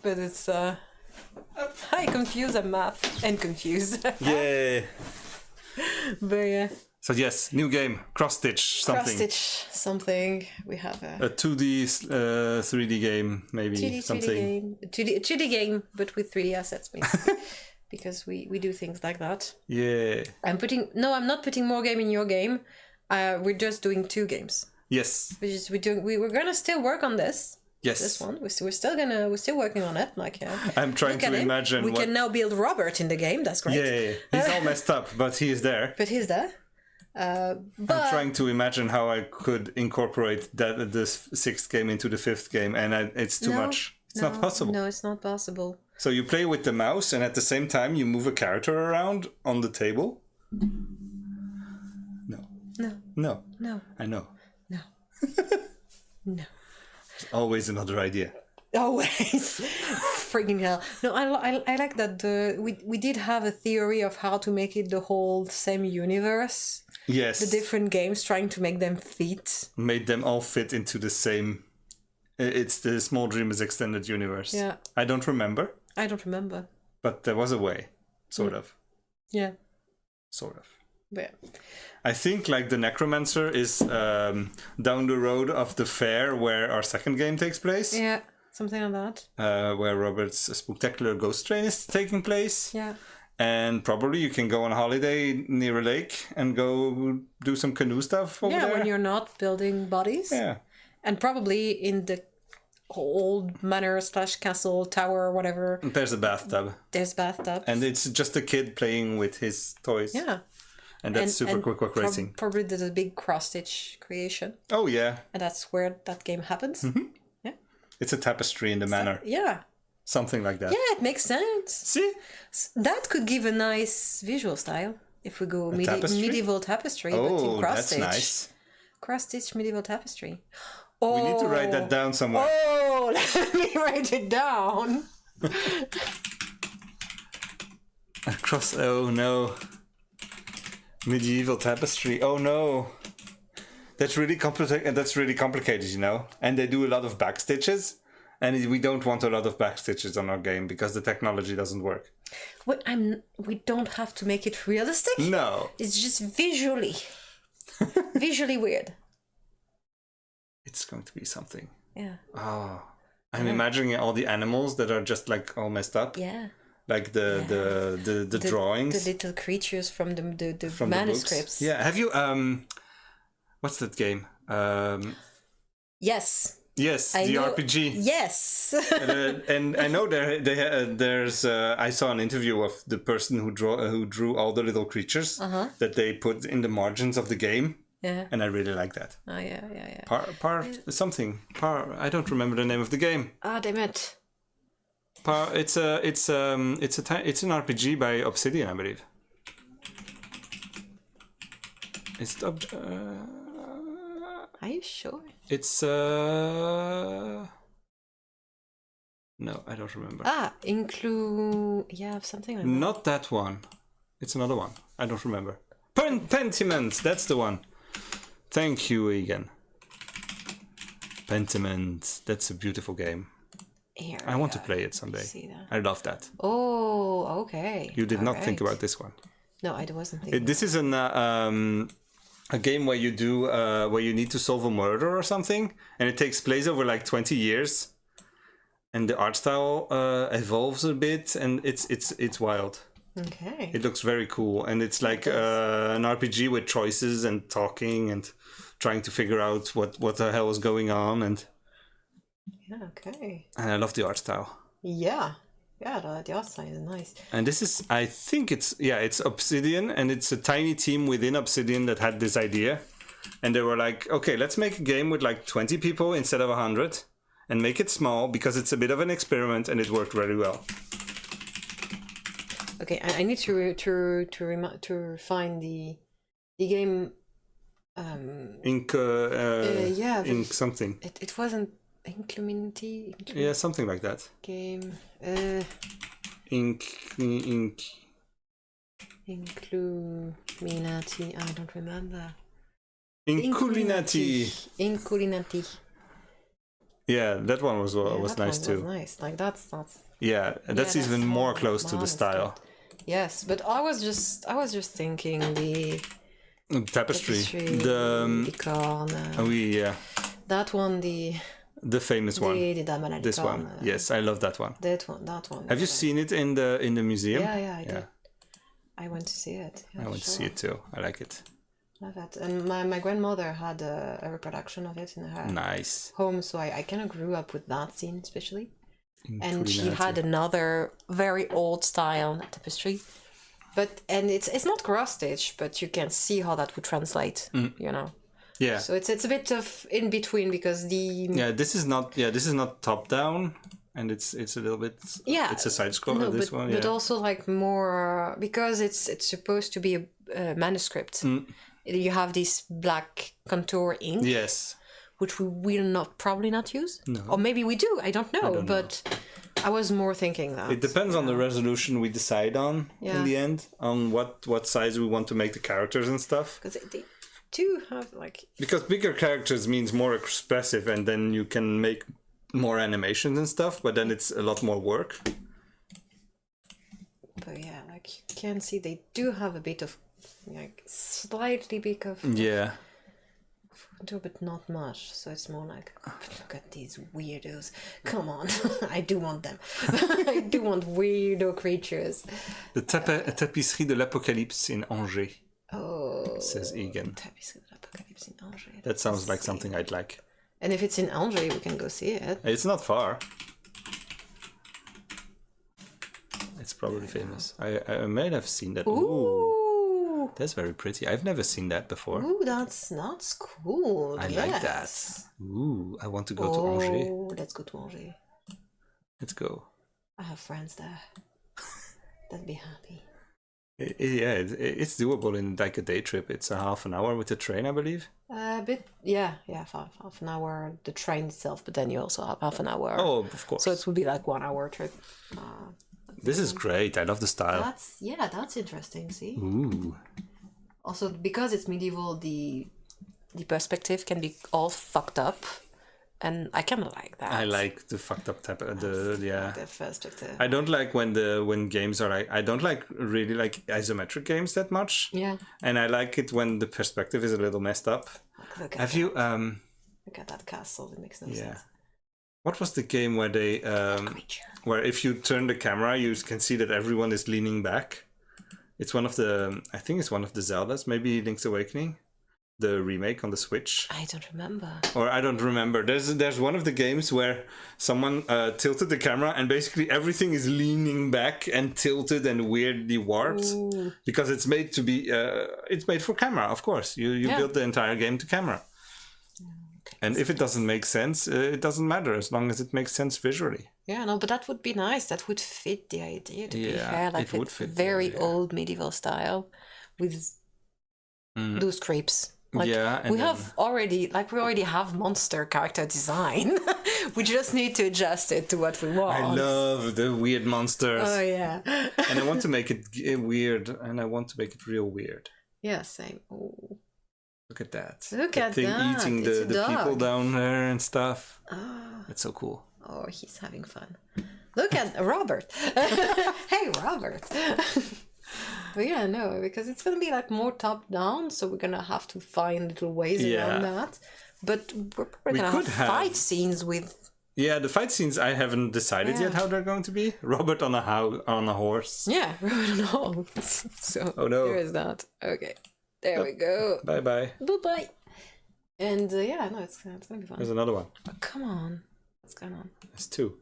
Speaker 2: But it's I confuse a Math and confused.
Speaker 1: Yeah.
Speaker 2: But yeah.
Speaker 1: So yes, new game, cross stitch something.
Speaker 2: Cross stitch something. We have
Speaker 1: a 2D, 3D game, maybe
Speaker 2: 2D,
Speaker 1: something.
Speaker 2: 2D game, but with 3D assets, basically. Because we do things like that.
Speaker 1: Yeah.
Speaker 2: I'm not putting more game in your game. We're just doing 2 games.
Speaker 1: Yes.
Speaker 2: We're gonna still work on this.
Speaker 1: Yes.
Speaker 2: This one. We're still working on it. Like
Speaker 1: I'm trying to imagine.
Speaker 2: We can now build Robert in the game. That's great.
Speaker 1: Yeah. He's all messed up, but he's there.
Speaker 2: But he's there.
Speaker 1: I'm trying to imagine how I could incorporate this 6th game into the 5th game, and it's too much. It's not possible.
Speaker 2: No, it's not possible.
Speaker 1: So you play with the mouse, and at the same time you move a character around on the table? No.
Speaker 2: No.
Speaker 1: No.
Speaker 2: No.
Speaker 1: I know.
Speaker 2: No. No.
Speaker 1: There's always another idea.
Speaker 2: Always. Freaking hell. No, I like that we did have a theory of how to make it the whole same universe.
Speaker 1: Yes.
Speaker 2: The different games, trying to make them fit.
Speaker 1: Made them all fit into the same... It's the Small Dreamers Extended Universe.
Speaker 2: Yeah.
Speaker 1: I don't remember.
Speaker 2: I don't remember.
Speaker 1: But there was a way. Sort of.
Speaker 2: Yeah.
Speaker 1: Sort of.
Speaker 2: But yeah.
Speaker 1: I think like the Necromancer is down the road of the fair where our 2nd game takes place.
Speaker 2: Yeah. Something like that.
Speaker 1: Where Robert's Spooktacular Ghost Train is taking place.
Speaker 2: Yeah.
Speaker 1: And probably you can go on holiday near a lake and go do some canoe stuff over there.
Speaker 2: Yeah, when you're not building bodies.
Speaker 1: Yeah.
Speaker 2: And probably in the old manor / castle tower or whatever.
Speaker 1: There's a bathtub.
Speaker 2: There's bathtub.
Speaker 1: And it's just a kid playing with his toys.
Speaker 2: Yeah.
Speaker 1: And that's super quick racing.
Speaker 2: Probably there's a big cross-stitch creation.
Speaker 1: Oh, yeah.
Speaker 2: And that's where that game happens.
Speaker 1: Mm-hmm.
Speaker 2: Yeah.
Speaker 1: It's a tapestry in the manor.
Speaker 2: Yeah.
Speaker 1: Something like that.
Speaker 2: Yeah, it makes sense.
Speaker 1: See?
Speaker 2: That could give a nice visual style if we go medieval tapestry.
Speaker 1: Oh,
Speaker 2: but in cross-stitch.
Speaker 1: that's nice.
Speaker 2: Cross-stitch medieval tapestry.
Speaker 1: Oh. We need to write that down somewhere.
Speaker 2: Oh, let me write it down.
Speaker 1: Oh no. Medieval tapestry. Oh no. That's really complicated, you know. And they do a lot of backstitches. And we don't want a lot of backstitches on our game because the technology doesn't work.
Speaker 2: We don't have to make it realistic.
Speaker 1: No.
Speaker 2: It's just visually weird.
Speaker 1: It's going to be something.
Speaker 2: Yeah.
Speaker 1: Oh. I'm imagining all the animals that are just like all messed up.
Speaker 2: Yeah.
Speaker 1: Like the drawings.
Speaker 2: The little creatures from the
Speaker 1: from
Speaker 2: manuscripts.
Speaker 1: The yeah. Have you what's that game?
Speaker 2: Yes.
Speaker 1: Yes, the RPG.
Speaker 2: Yes.
Speaker 1: And I know there's I saw an interview of the person who drew all the little creatures that they put in the margins of the game.
Speaker 2: Yeah.
Speaker 1: And I really like that.
Speaker 2: Oh yeah.
Speaker 1: I don't remember the name of the game.
Speaker 2: Ah, damn it.
Speaker 1: It's an RPG by Obsidian, I believe. It's
Speaker 2: Are you sure?
Speaker 1: It's no, I don't remember.
Speaker 2: Something like that.
Speaker 1: Not that one. It's another one. I don't remember. Pentiment, that's the one. Thank you, Egan. Pentiment, that's a beautiful game.
Speaker 2: area.
Speaker 1: I want to play it someday.
Speaker 2: See that?
Speaker 1: I love that.
Speaker 2: Oh, okay.
Speaker 1: You did not think about this one.
Speaker 2: No, I wasn't thinking.
Speaker 1: This is a game where you do where you need to solve a murder or something, and it takes place over like 20 years, and the art style evolves a bit, and it's wild.
Speaker 2: Okay.
Speaker 1: It looks very cool, and it's like an RPG with choices and talking and trying to figure out what the hell is going on, and
Speaker 2: yeah, okay.
Speaker 1: And I love the art style.
Speaker 2: Yeah. Yeah, the art style is nice.
Speaker 1: And this is, I think it's Obsidian, and it's a tiny team within Obsidian that had this idea. And they were like, okay, let's make a game with like 20 people instead of 100 and make it small because it's a bit of an experiment, and it worked very well.
Speaker 2: Okay, I need to find the game.
Speaker 1: Ink something.
Speaker 2: It wasn't Incluminati.
Speaker 1: Yeah, something like that.
Speaker 2: Game.
Speaker 1: Incluminati.
Speaker 2: I don't remember.
Speaker 1: Inculinati. Yeah, that one was nice too.
Speaker 2: Was nice. Like that's.
Speaker 1: Yeah, that's even more close to the style.
Speaker 2: Yes, but I was just thinking the
Speaker 1: tapestry. The
Speaker 2: corner.
Speaker 1: Oh yeah.
Speaker 2: That one,
Speaker 1: the famous one. This one. Yes, I love that one.
Speaker 2: That one.
Speaker 1: Have you seen it in the museum?
Speaker 2: Yeah, I did. I went to see it. Yeah,
Speaker 1: I went to see it too. I like it.
Speaker 2: Love it. And my grandmother had a reproduction of it in her home, so I kind of grew up with that scene especially. And she had another very old style tapestry, and it's not cross stitch, but you can see how that would translate. You know.
Speaker 1: Yeah.
Speaker 2: So it's a bit of in between because
Speaker 1: this is not top down, and it's a little bit it's a side scroll.
Speaker 2: No, but also like more because it's supposed to be a manuscript. You have this black contour ink.
Speaker 1: Yes.
Speaker 2: Which we will probably not use.
Speaker 1: No.
Speaker 2: Or maybe we do, I don't know. But I was more thinking that.
Speaker 1: It depends on the resolution we decide on in the end, on what size we want to make the characters and stuff.
Speaker 2: Because they do have like...
Speaker 1: Because bigger characters means more expressive, and then you can make more animations and stuff, but then it's a lot more work.
Speaker 2: But yeah, like you can see they do have a bit of, like, slightly big of...
Speaker 1: Yeah.
Speaker 2: But not much, so it's more like, look at these weirdos. Come on, I do want them. I do want weirdo creatures.
Speaker 1: The tapisserie de l'Apocalypse in Angers.
Speaker 2: Oh,
Speaker 1: says Egan.
Speaker 2: Tapisserie de l'Apocalypse in Angers.
Speaker 1: That sounds like something I'd like.
Speaker 2: And if it's in Angers, we can go see it.
Speaker 1: It's not far. It's probably famous. I might have seen that.
Speaker 2: Ooh.
Speaker 1: That's very pretty. I've never seen that before.
Speaker 2: Ooh, that's cool.
Speaker 1: I like that. Ooh, I want to go to Angers.
Speaker 2: Oh, let's go to Angers.
Speaker 1: Let's go.
Speaker 2: I have friends there. They'd be happy.
Speaker 1: It's doable in like a day trip. It's a half an hour with the train, I believe.
Speaker 2: A bit, yeah, half an hour the train itself, but then you also have half an hour.
Speaker 1: Oh, of course.
Speaker 2: So it would be like 1 hour trip.
Speaker 1: This is great. I love the style.
Speaker 2: That's interesting. See.
Speaker 1: Ooh.
Speaker 2: Also, because it's medieval, the perspective can be all fucked up, and I kind of like that.
Speaker 1: I like the fucked up type.
Speaker 2: The perspective.
Speaker 1: I don't like when games are like. I don't really like isometric games that much.
Speaker 2: Yeah.
Speaker 1: And I like it when the perspective is a little messed up.
Speaker 2: Look at that castle? It makes no sense.
Speaker 1: What was the game where they where if you turn the camera you can see that everyone is leaning back? It's one of the Zeldas, maybe Link's Awakening, the remake on the Switch.
Speaker 2: I don't remember.
Speaker 1: Or I don't remember. There's one of the games where someone tilted the camera and basically everything is leaning back and tilted and weirdly warped.
Speaker 2: Ooh.
Speaker 1: Because it's made to be it's made for camera, of course. You build the entire game to camera. And if it doesn't make sense, it doesn't matter as long as it makes sense visually.
Speaker 2: Yeah, no, but that would be nice. That would fit the idea, to be fair. Like,
Speaker 1: it would fit
Speaker 2: very old medieval style with those creeps. Like, we already have monster character design. We just need to adjust it to what we want.
Speaker 1: I love the weird monsters.
Speaker 2: Oh, yeah.
Speaker 1: And I want to make it weird, and I want to make it real weird.
Speaker 2: Yeah, same. Oh.
Speaker 1: Look at that.
Speaker 2: Look at
Speaker 1: thing
Speaker 2: that.
Speaker 1: Eating the people down there and stuff.
Speaker 2: Oh.
Speaker 1: It's so cool.
Speaker 2: Oh, he's having fun. Look at Robert. Hey, Robert. But yeah, no, because it's going to be like more top down, so we're going to have to find little ways around that. But we're probably going to have fight scenes with...
Speaker 1: Yeah, the fight scenes, I haven't decided yet how they're going to be. Robert on a horse.
Speaker 2: Yeah, Robert on a horse. So there is that. Okay, there we go.
Speaker 1: Bye-bye.
Speaker 2: Bye-bye. And yeah, no, it's going to be fun.
Speaker 1: There's another one.
Speaker 2: Oh, come on. What's going on?
Speaker 1: There's 2.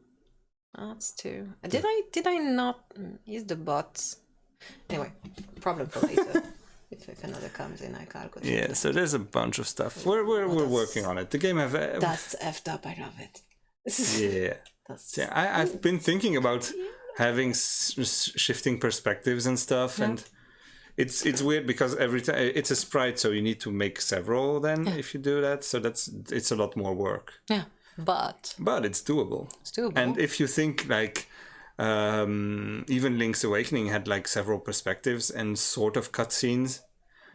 Speaker 2: Oh, that's 2. Did I not use the bots? Anyway, problem for later. if another comes in, I can't go.
Speaker 1: Yeah, so there's a bunch of stuff. We're working on it. The game have
Speaker 2: that's effed up. I love it.
Speaker 1: Yeah. I've been thinking about having shifting perspectives and stuff, and it's weird because every time it's a sprite, so you need to make several. Then if you do that, so it's a lot more work.
Speaker 2: Yeah, but
Speaker 1: it's doable.
Speaker 2: It's doable.
Speaker 1: And if you think like. Even Link's Awakening had like several perspectives and sort of cutscenes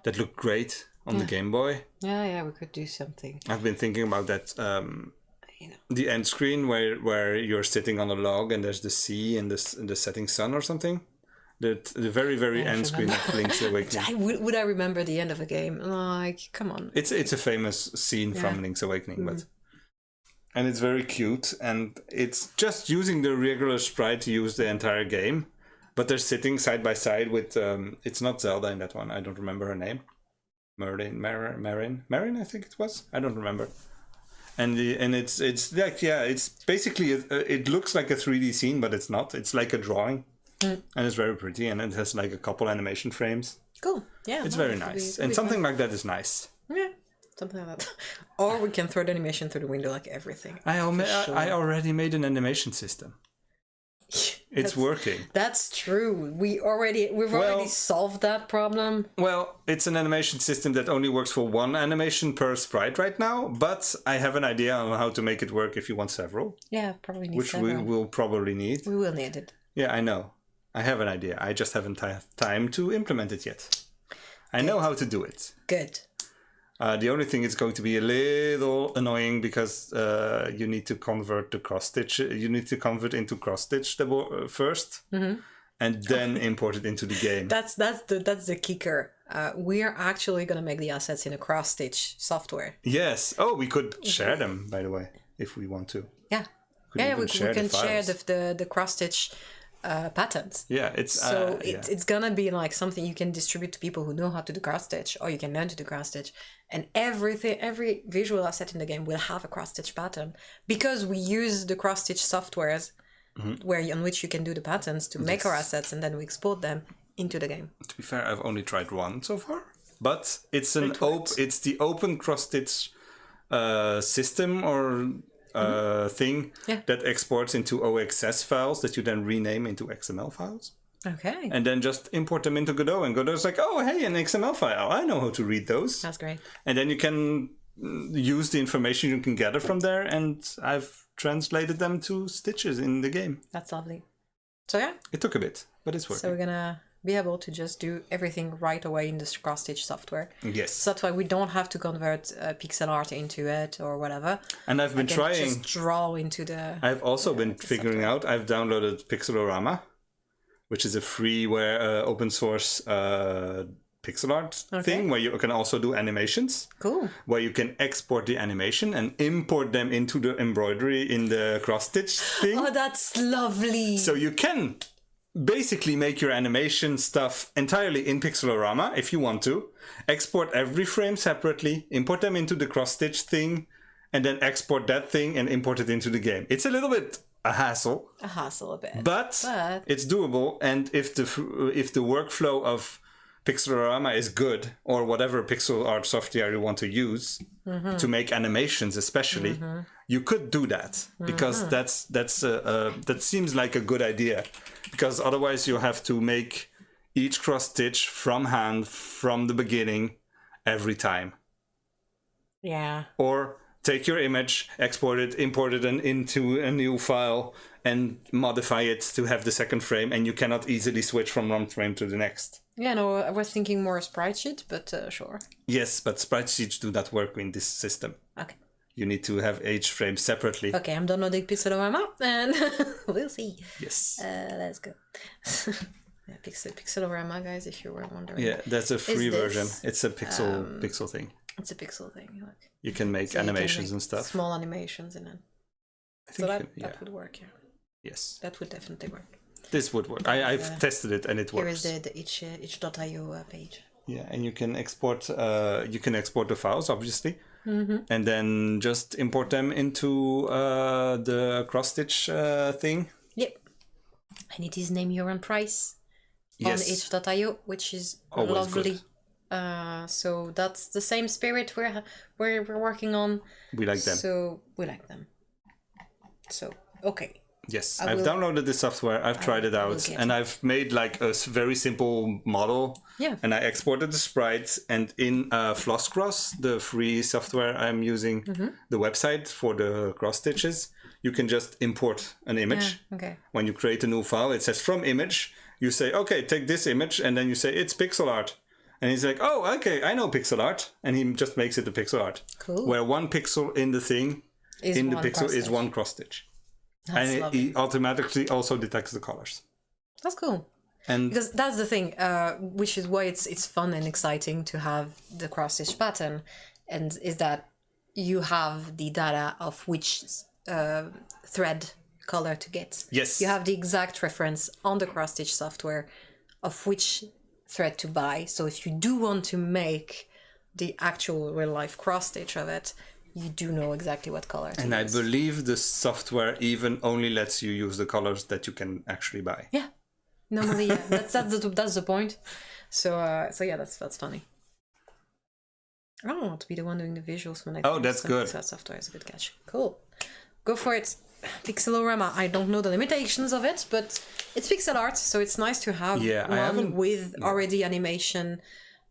Speaker 1: that look great on the Game Boy.
Speaker 2: Yeah, we could do something.
Speaker 1: I've been thinking about that. The end screen where you're sitting on a log and there's the sea and the setting sun or something. The very end screen of Link's Awakening.
Speaker 2: Would I remember the end of a game? Like, come on.
Speaker 1: It's a famous scene from Link's Awakening, but. And it's very cute, and it's just using the regular sprite to use the entire game, but they're sitting side by side with, it's not Zelda in that one, I don't remember her name. Marin, I think it was? I don't remember. And it's like, it's basically, it looks like a 3D scene, but it's not. It's like a drawing, and it's very pretty, and it has like a couple animation frames.
Speaker 2: Cool, yeah.
Speaker 1: It's very nice, and something like that is nice.
Speaker 2: Yeah. Something like that. Or we can throw the animation through the window like everything.
Speaker 1: I already made an animation system. It's working.
Speaker 2: That's true. We've already solved that problem.
Speaker 1: Well, it's an animation system that only works for one animation per sprite right now, but I have an idea on how to make it work if you want several.
Speaker 2: Yeah, probably need
Speaker 1: several. Which we will probably need.
Speaker 2: We will need it.
Speaker 1: Yeah, I know. I have an idea. I just haven't had time to implement it yet. I know how to do it.
Speaker 2: Good.
Speaker 1: The only thing is going to be a little annoying because you need to convert the cross stitch. You need to convert into cross stitch first, and then import it into the game.
Speaker 2: That's the kicker. We are actually going to make the assets in a cross stitch software.
Speaker 1: Yes. Oh, we could share them, by the way, if we want to.
Speaker 2: Yeah. We can share the cross stitch patterns.
Speaker 1: Yeah,
Speaker 2: it's gonna be like something you can distribute to people who know how to do cross stitch, or you can learn to do cross stitch, and every visual asset in the game will have a cross stitch pattern because we use the cross stitch softwares on which you can do the patterns to make our assets, and then we export them into the game.
Speaker 1: To be fair, I've only tried one so far, but it's it's the open cross stitch system or thing that exports into OXS files that you then rename into XML files.
Speaker 2: Okay.
Speaker 1: And then just import them into Godot, and Godot's like, oh, hey, an XML file. I know how to read those.
Speaker 2: That's great.
Speaker 1: And then you can use the information you can gather from there, and I've translated them to stitches in the game.
Speaker 2: That's lovely. So yeah.
Speaker 1: It took a bit, but it's working.
Speaker 2: So we're gonna be able to just do everything right away in this cross-stitch software.
Speaker 1: Yes.
Speaker 2: So that's why we don't have to convert pixel art into it or whatever.
Speaker 1: And I've been trying...
Speaker 2: just draw into the...
Speaker 1: I've also been figuring out... I've downloaded Pixelorama, which is a freeware open source pixel art thing where you can also do animations.
Speaker 2: Cool.
Speaker 1: Where you can export the animation and import them into the embroidery in the cross-stitch thing.
Speaker 2: Oh, that's lovely.
Speaker 1: So you can... basically make your animation stuff entirely in Pixelorama if you want to. Export every frame separately, import them into the cross-stitch thing, and then export that thing and import it into the game. It's a little bit a hassle.
Speaker 2: A bit.
Speaker 1: But it's doable, and if the workflow of Pixelorama is good, or whatever pixel art software you want to use to make animations especially, you could do that, because that seems like a good idea, because otherwise you have to make each cross stitch from hand from the beginning every time.
Speaker 2: Yeah.
Speaker 1: Or take your image, export it, import it into a new file, and modify it to have the second frame, and you cannot easily switch from one frame to the next.
Speaker 2: Yeah, no, I was thinking more sprite sheet, but sure.
Speaker 1: Yes, but sprite sheets do not work in this system.
Speaker 2: Okay.
Speaker 1: you need to have each frame separately.
Speaker 2: Okay, I'm downloading Pixelorama and we'll see.
Speaker 1: Yes.
Speaker 2: Let's go. Yeah, Pixelorama, guys, if you were wondering.
Speaker 1: Yeah, that's a free version. It's a pixel thing.
Speaker 2: It's a pixel thing. Look.
Speaker 1: You can make animations and stuff.
Speaker 2: Small animations in it. So that would work, yeah.
Speaker 1: Yes.
Speaker 2: That would definitely work.
Speaker 1: This would work. I've tested it and it works.
Speaker 2: Here is the itch.io page.
Speaker 1: Yeah, and you can export the files, obviously. And then just import them into the cross-stitch thing.
Speaker 2: Yep. And it is name your own price on itch.io, which is
Speaker 1: always
Speaker 2: lovely. So that's the same spirit we're working on.
Speaker 1: We like them.
Speaker 2: So we like them. So okay.
Speaker 1: Yes, I've downloaded the software. I've tried it out, and I've made like a very simple model.
Speaker 2: Yeah.
Speaker 1: And I exported the sprites, and in FlossCross, the free software I'm using, the website for the cross stitches, you can just import an image.
Speaker 2: Yeah, okay.
Speaker 1: When you create a new file, it says from image. You say, okay, take this image, and then you say it's pixel art. And he's like, oh, okay, I know pixel art, and he just makes it a pixel art.
Speaker 2: Cool.
Speaker 1: Where one pixel in the thing, in the pixel, is one cross stitch. And he automatically also detects the colors.
Speaker 2: That's cool. And because that's the thing, which is why it's fun and exciting to have the cross stitch pattern, and is that you have the data of which thread color to get.
Speaker 1: Yes.
Speaker 2: You have the exact reference on the cross stitch software of which thread to buy. So if you do want to make the actual real life cross stitch of it, you do know exactly what color to use.
Speaker 1: And I believe the software even only lets you use the colors that you can actually buy.
Speaker 2: Yeah, normally, yeah. that's the point. So yeah, that's funny. I don't want to be the one doing the visuals when I.
Speaker 1: Oh, that's good.
Speaker 2: That software is a good catch. Cool, go for it. Pixelorama. I don't know the limitations of it, but it's pixel art, so it's nice to have one with already animation,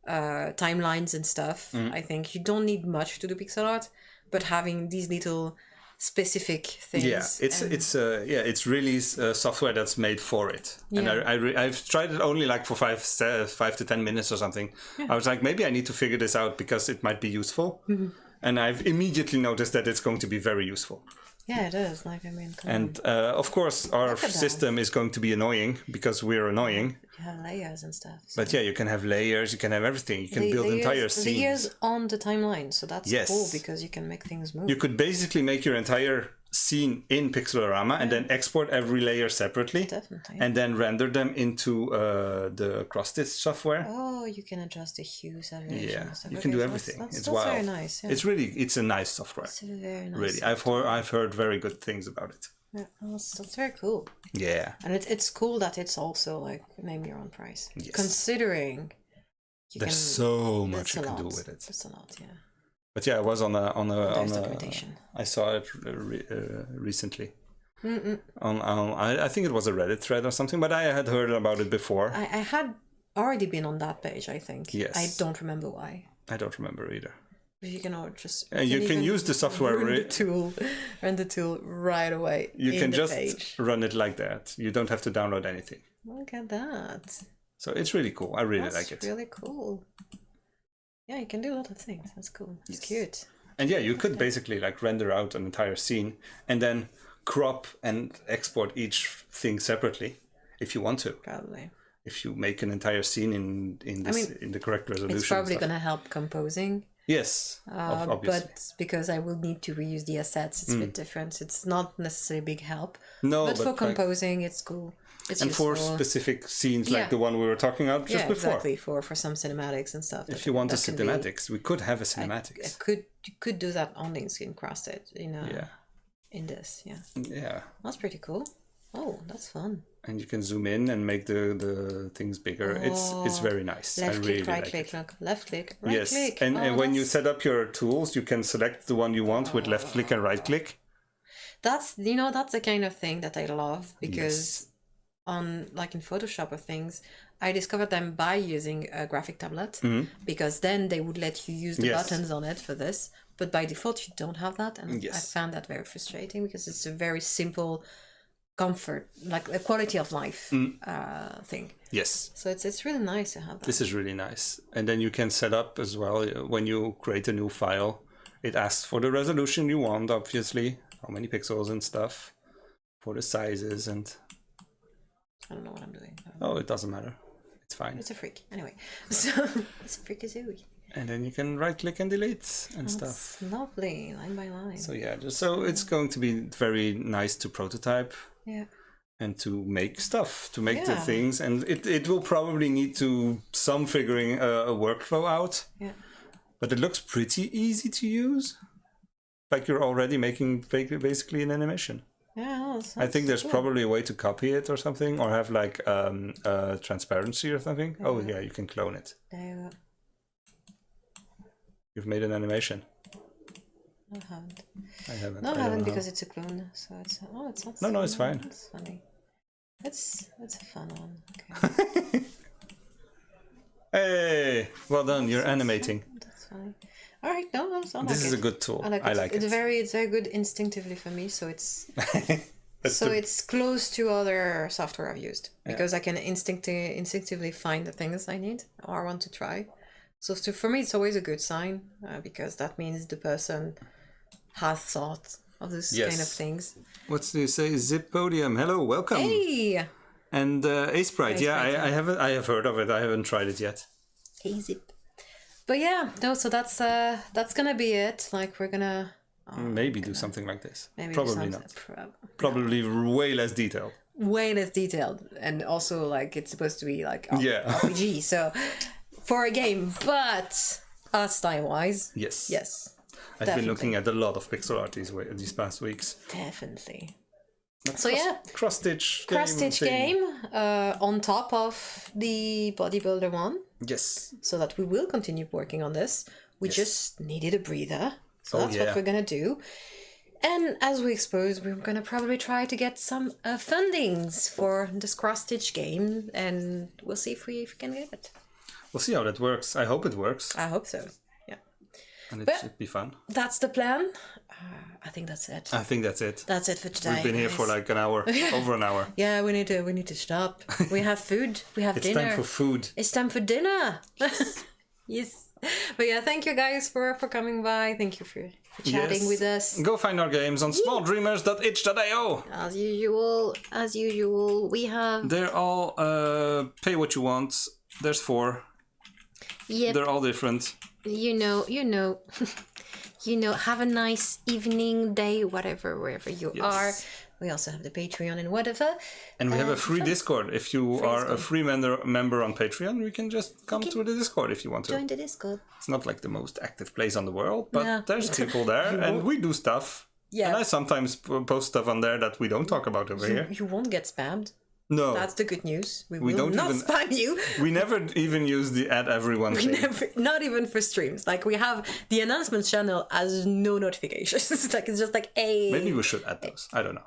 Speaker 2: timelines and stuff. I think you don't need much to do pixel art. But having these little specific things.
Speaker 1: Yeah, it's really software that's made for it. Yeah. And I've tried it only like for 5 to 10 minutes or something. Yeah. I was like, maybe I need to figure this out because it might be useful. And I've immediately noticed that it's going to be very useful.
Speaker 2: Yeah, it is. Like, I mean,
Speaker 1: of course, our system is going to be annoying because we're annoying.
Speaker 2: You have layers and stuff. So.
Speaker 1: But yeah, you can have layers, you can have everything. You can build entire scenes.
Speaker 2: Layers on the timeline, so that's cool because you can make things move.
Speaker 1: You could basically make your entire scene in Pixelorama and then export every layer separately.
Speaker 2: Definitely.
Speaker 1: And then render them into the cross-stitch software.
Speaker 2: Oh, you can adjust the hue, saturation.
Speaker 1: Yeah, you can do everything. It's wild.
Speaker 2: Very nice. Yeah.
Speaker 1: It's a nice software.
Speaker 2: It's very nice.
Speaker 1: Really, I've heard very good things about it.
Speaker 2: Yeah, that's very cool.
Speaker 1: Yeah.
Speaker 2: And it's cool that it's also like name your own price. Yes. Considering
Speaker 1: there's so much you can do with it.
Speaker 2: It's a lot, yeah.
Speaker 1: But yeah, I was on a
Speaker 2: documentation.
Speaker 1: I saw it recently. I think it was a Reddit thread or something, but I had heard about it before.
Speaker 2: I had already been on that page, I think.
Speaker 1: Yes.
Speaker 2: I don't remember why.
Speaker 1: I don't remember either.
Speaker 2: You can just
Speaker 1: you can use the software
Speaker 2: run the tool right away.
Speaker 1: You can just run it like that. You don't have to download anything.
Speaker 2: Look at that.
Speaker 1: So it's really cool. I really like it.
Speaker 2: That's really cool. Yeah, you can do a lot of things. That's cool. It's cute.
Speaker 1: And yeah, you could basically like render out an entire scene and then crop and export each thing separately if you want to.
Speaker 2: Probably.
Speaker 1: If you make an entire scene in the correct resolution.
Speaker 2: It's probably going to help composing.
Speaker 1: Yes, obviously.
Speaker 2: But because I will need to reuse the assets, it's a bit different. It's not necessarily a big help.
Speaker 1: No,
Speaker 2: but for composing, it's cool. It's
Speaker 1: useful. For specific scenes like the one we were talking about just before.
Speaker 2: Exactly. For some cinematics and stuff.
Speaker 1: If you want the cinematics, we could have a cinematics.
Speaker 2: You could do that on the Screen Crossed in this. Yeah.
Speaker 1: Yeah.
Speaker 2: That's pretty cool. Oh, that's fun.
Speaker 1: And you can zoom in and make the things bigger. It's very nice.
Speaker 2: Left click, right click, left click, right click.
Speaker 1: Yes, and when you set up your tools, you can select the one you want with left click and right click.
Speaker 2: That's the kind of thing that I love because on like in Photoshop or things, I discovered them by using a graphic tablet because then they would let you use the buttons on it for this. But by default, you don't have that, and I found that very frustrating because it's a very simple comfort, like a quality of life thing.
Speaker 1: Yes.
Speaker 2: So it's really nice to have that.
Speaker 1: This is really nice. And then you can set up as well when you create a new file. It asks for the resolution you want, obviously, how many pixels and stuff, for the sizes and...
Speaker 2: I don't know what I'm doing.
Speaker 1: Oh, it doesn't matter. It's fine.
Speaker 2: It's a freak. Anyway, so it's a freakazoid.
Speaker 1: And then you can right-click and delete and stuff.
Speaker 2: Lovely, line by line.
Speaker 1: So yeah, so it's going to be very nice to prototype.
Speaker 2: Yeah.
Speaker 1: And to make stuff, to make the
Speaker 2: Yeah.
Speaker 1: things. And it will probably need to some figuring a workflow out.
Speaker 2: Yeah.
Speaker 1: But it looks pretty easy to use. Like you're already making basically an animation.
Speaker 2: Yeah,
Speaker 1: I think there's probably a way to copy it or something, or have like transparency or something. Yeah. Oh yeah, you can clone it.
Speaker 2: There you go.
Speaker 1: You've made an animation.
Speaker 2: No, I haven't.
Speaker 1: I haven't.
Speaker 2: No, I haven't because it's a clone. So it's it's not.
Speaker 1: No, it's fine.
Speaker 2: It's funny. It's a fun one. Okay.
Speaker 1: Hey, well done. You're animating.
Speaker 2: That's funny. All right, no, I like
Speaker 1: This is
Speaker 2: it.
Speaker 1: a good tool.
Speaker 2: I like it. It's very good instinctively for me. So it's it's close to other software I've used because I can instinctively find the things I need or I want to try. So for me, it's always a good sign because that means the person has thought of this kind of things.
Speaker 1: What's do you say? Zip Podium. Hello, welcome.
Speaker 2: Hey.
Speaker 1: And Sprite. Yeah, I haven't. I have heard of it. I haven't tried it yet.
Speaker 2: Hey, Zip. But yeah, no. So that's gonna be it. Like we're gonna
Speaker 1: maybe do something like this.
Speaker 2: Maybe
Speaker 1: Probably not. Probably way less detailed.
Speaker 2: Way less detailed, and also like it's supposed to be like RPG. So for a game, but art style wise, yes.
Speaker 1: I've been looking at a lot of pixel art these past weeks.
Speaker 2: Definitely.
Speaker 1: That's
Speaker 2: so
Speaker 1: cross-stitch
Speaker 2: game on top of the bodybuilder one.
Speaker 1: Yes.
Speaker 2: So that we will continue working on this. We just needed a breather. So that's what we're going to do. And as we expose, we're going to probably try to get some fundings for this cross-stitch game. And we'll see if we can get it.
Speaker 1: We'll see how that works. I hope it works.
Speaker 2: I hope so. Yeah.
Speaker 1: And it should be fun.
Speaker 2: That's the plan. I think that's it.
Speaker 1: That's it
Speaker 2: for today.
Speaker 1: We've been here for like an hour, over an hour.
Speaker 2: Yeah, we need to stop. We have food. We have dinner.
Speaker 1: It's time for food.
Speaker 2: It's time for dinner. Yes. But yeah, thank you guys for coming by. Thank you for chatting with us.
Speaker 1: Go find our games on smalldreamers.itch.io.
Speaker 2: As usual, we have...
Speaker 1: They're all pay what you want. There's 4.
Speaker 2: Yep.
Speaker 1: They're all different.
Speaker 2: You know. Have a nice evening, day, whatever, wherever you are. We also have the Patreon and whatever.
Speaker 1: And we have a free Discord. If you are a free member on Patreon, you can just come to the Discord if you want to.
Speaker 2: Join the Discord.
Speaker 1: It's not like the most active place on the world, but there's people there and we do stuff. Yeah. And I sometimes post stuff on there that we don't talk about over here.
Speaker 2: You won't get spammed.
Speaker 1: No.
Speaker 2: That's the good news. We will not spam you.
Speaker 1: We never even use the add everyone thing.
Speaker 2: Not even for streams. Like we have the announcements channel has no notifications. It's just like, hey.
Speaker 1: Maybe we should add those. I don't know.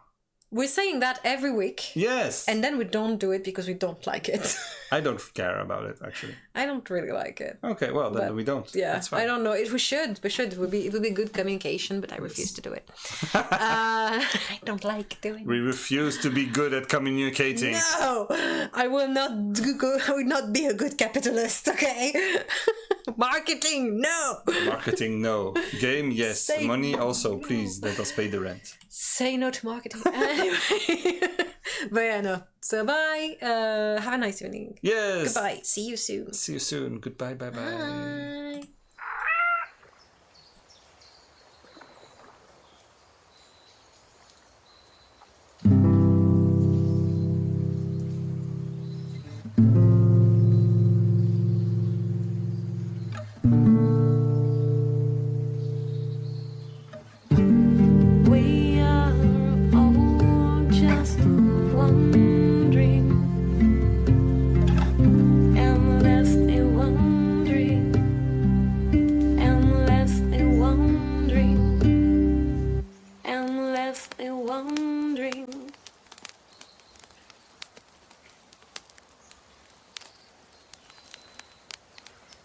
Speaker 2: We're saying that every week.
Speaker 1: Yes.
Speaker 2: And then we don't do it because we don't like it.
Speaker 1: I don't care about it, actually.
Speaker 2: I don't really like it.
Speaker 1: Okay, well, then we don't.
Speaker 2: Yeah,
Speaker 1: that's fine.
Speaker 2: I don't know. We should. It would be good communication, but I refuse to do it. I don't like doing it.
Speaker 1: We refuse to be good at communicating.
Speaker 2: No! I will not be a good capitalist, okay? Marketing, no!
Speaker 1: Marketing, no. Game, yes. Money also, please. Let us pay the rent.
Speaker 2: Say no to marketing. Anyway. But yeah, no. So bye. Have a nice evening.
Speaker 1: Yes.
Speaker 2: Goodbye. See you soon.
Speaker 1: See you soon. Goodbye. Bye.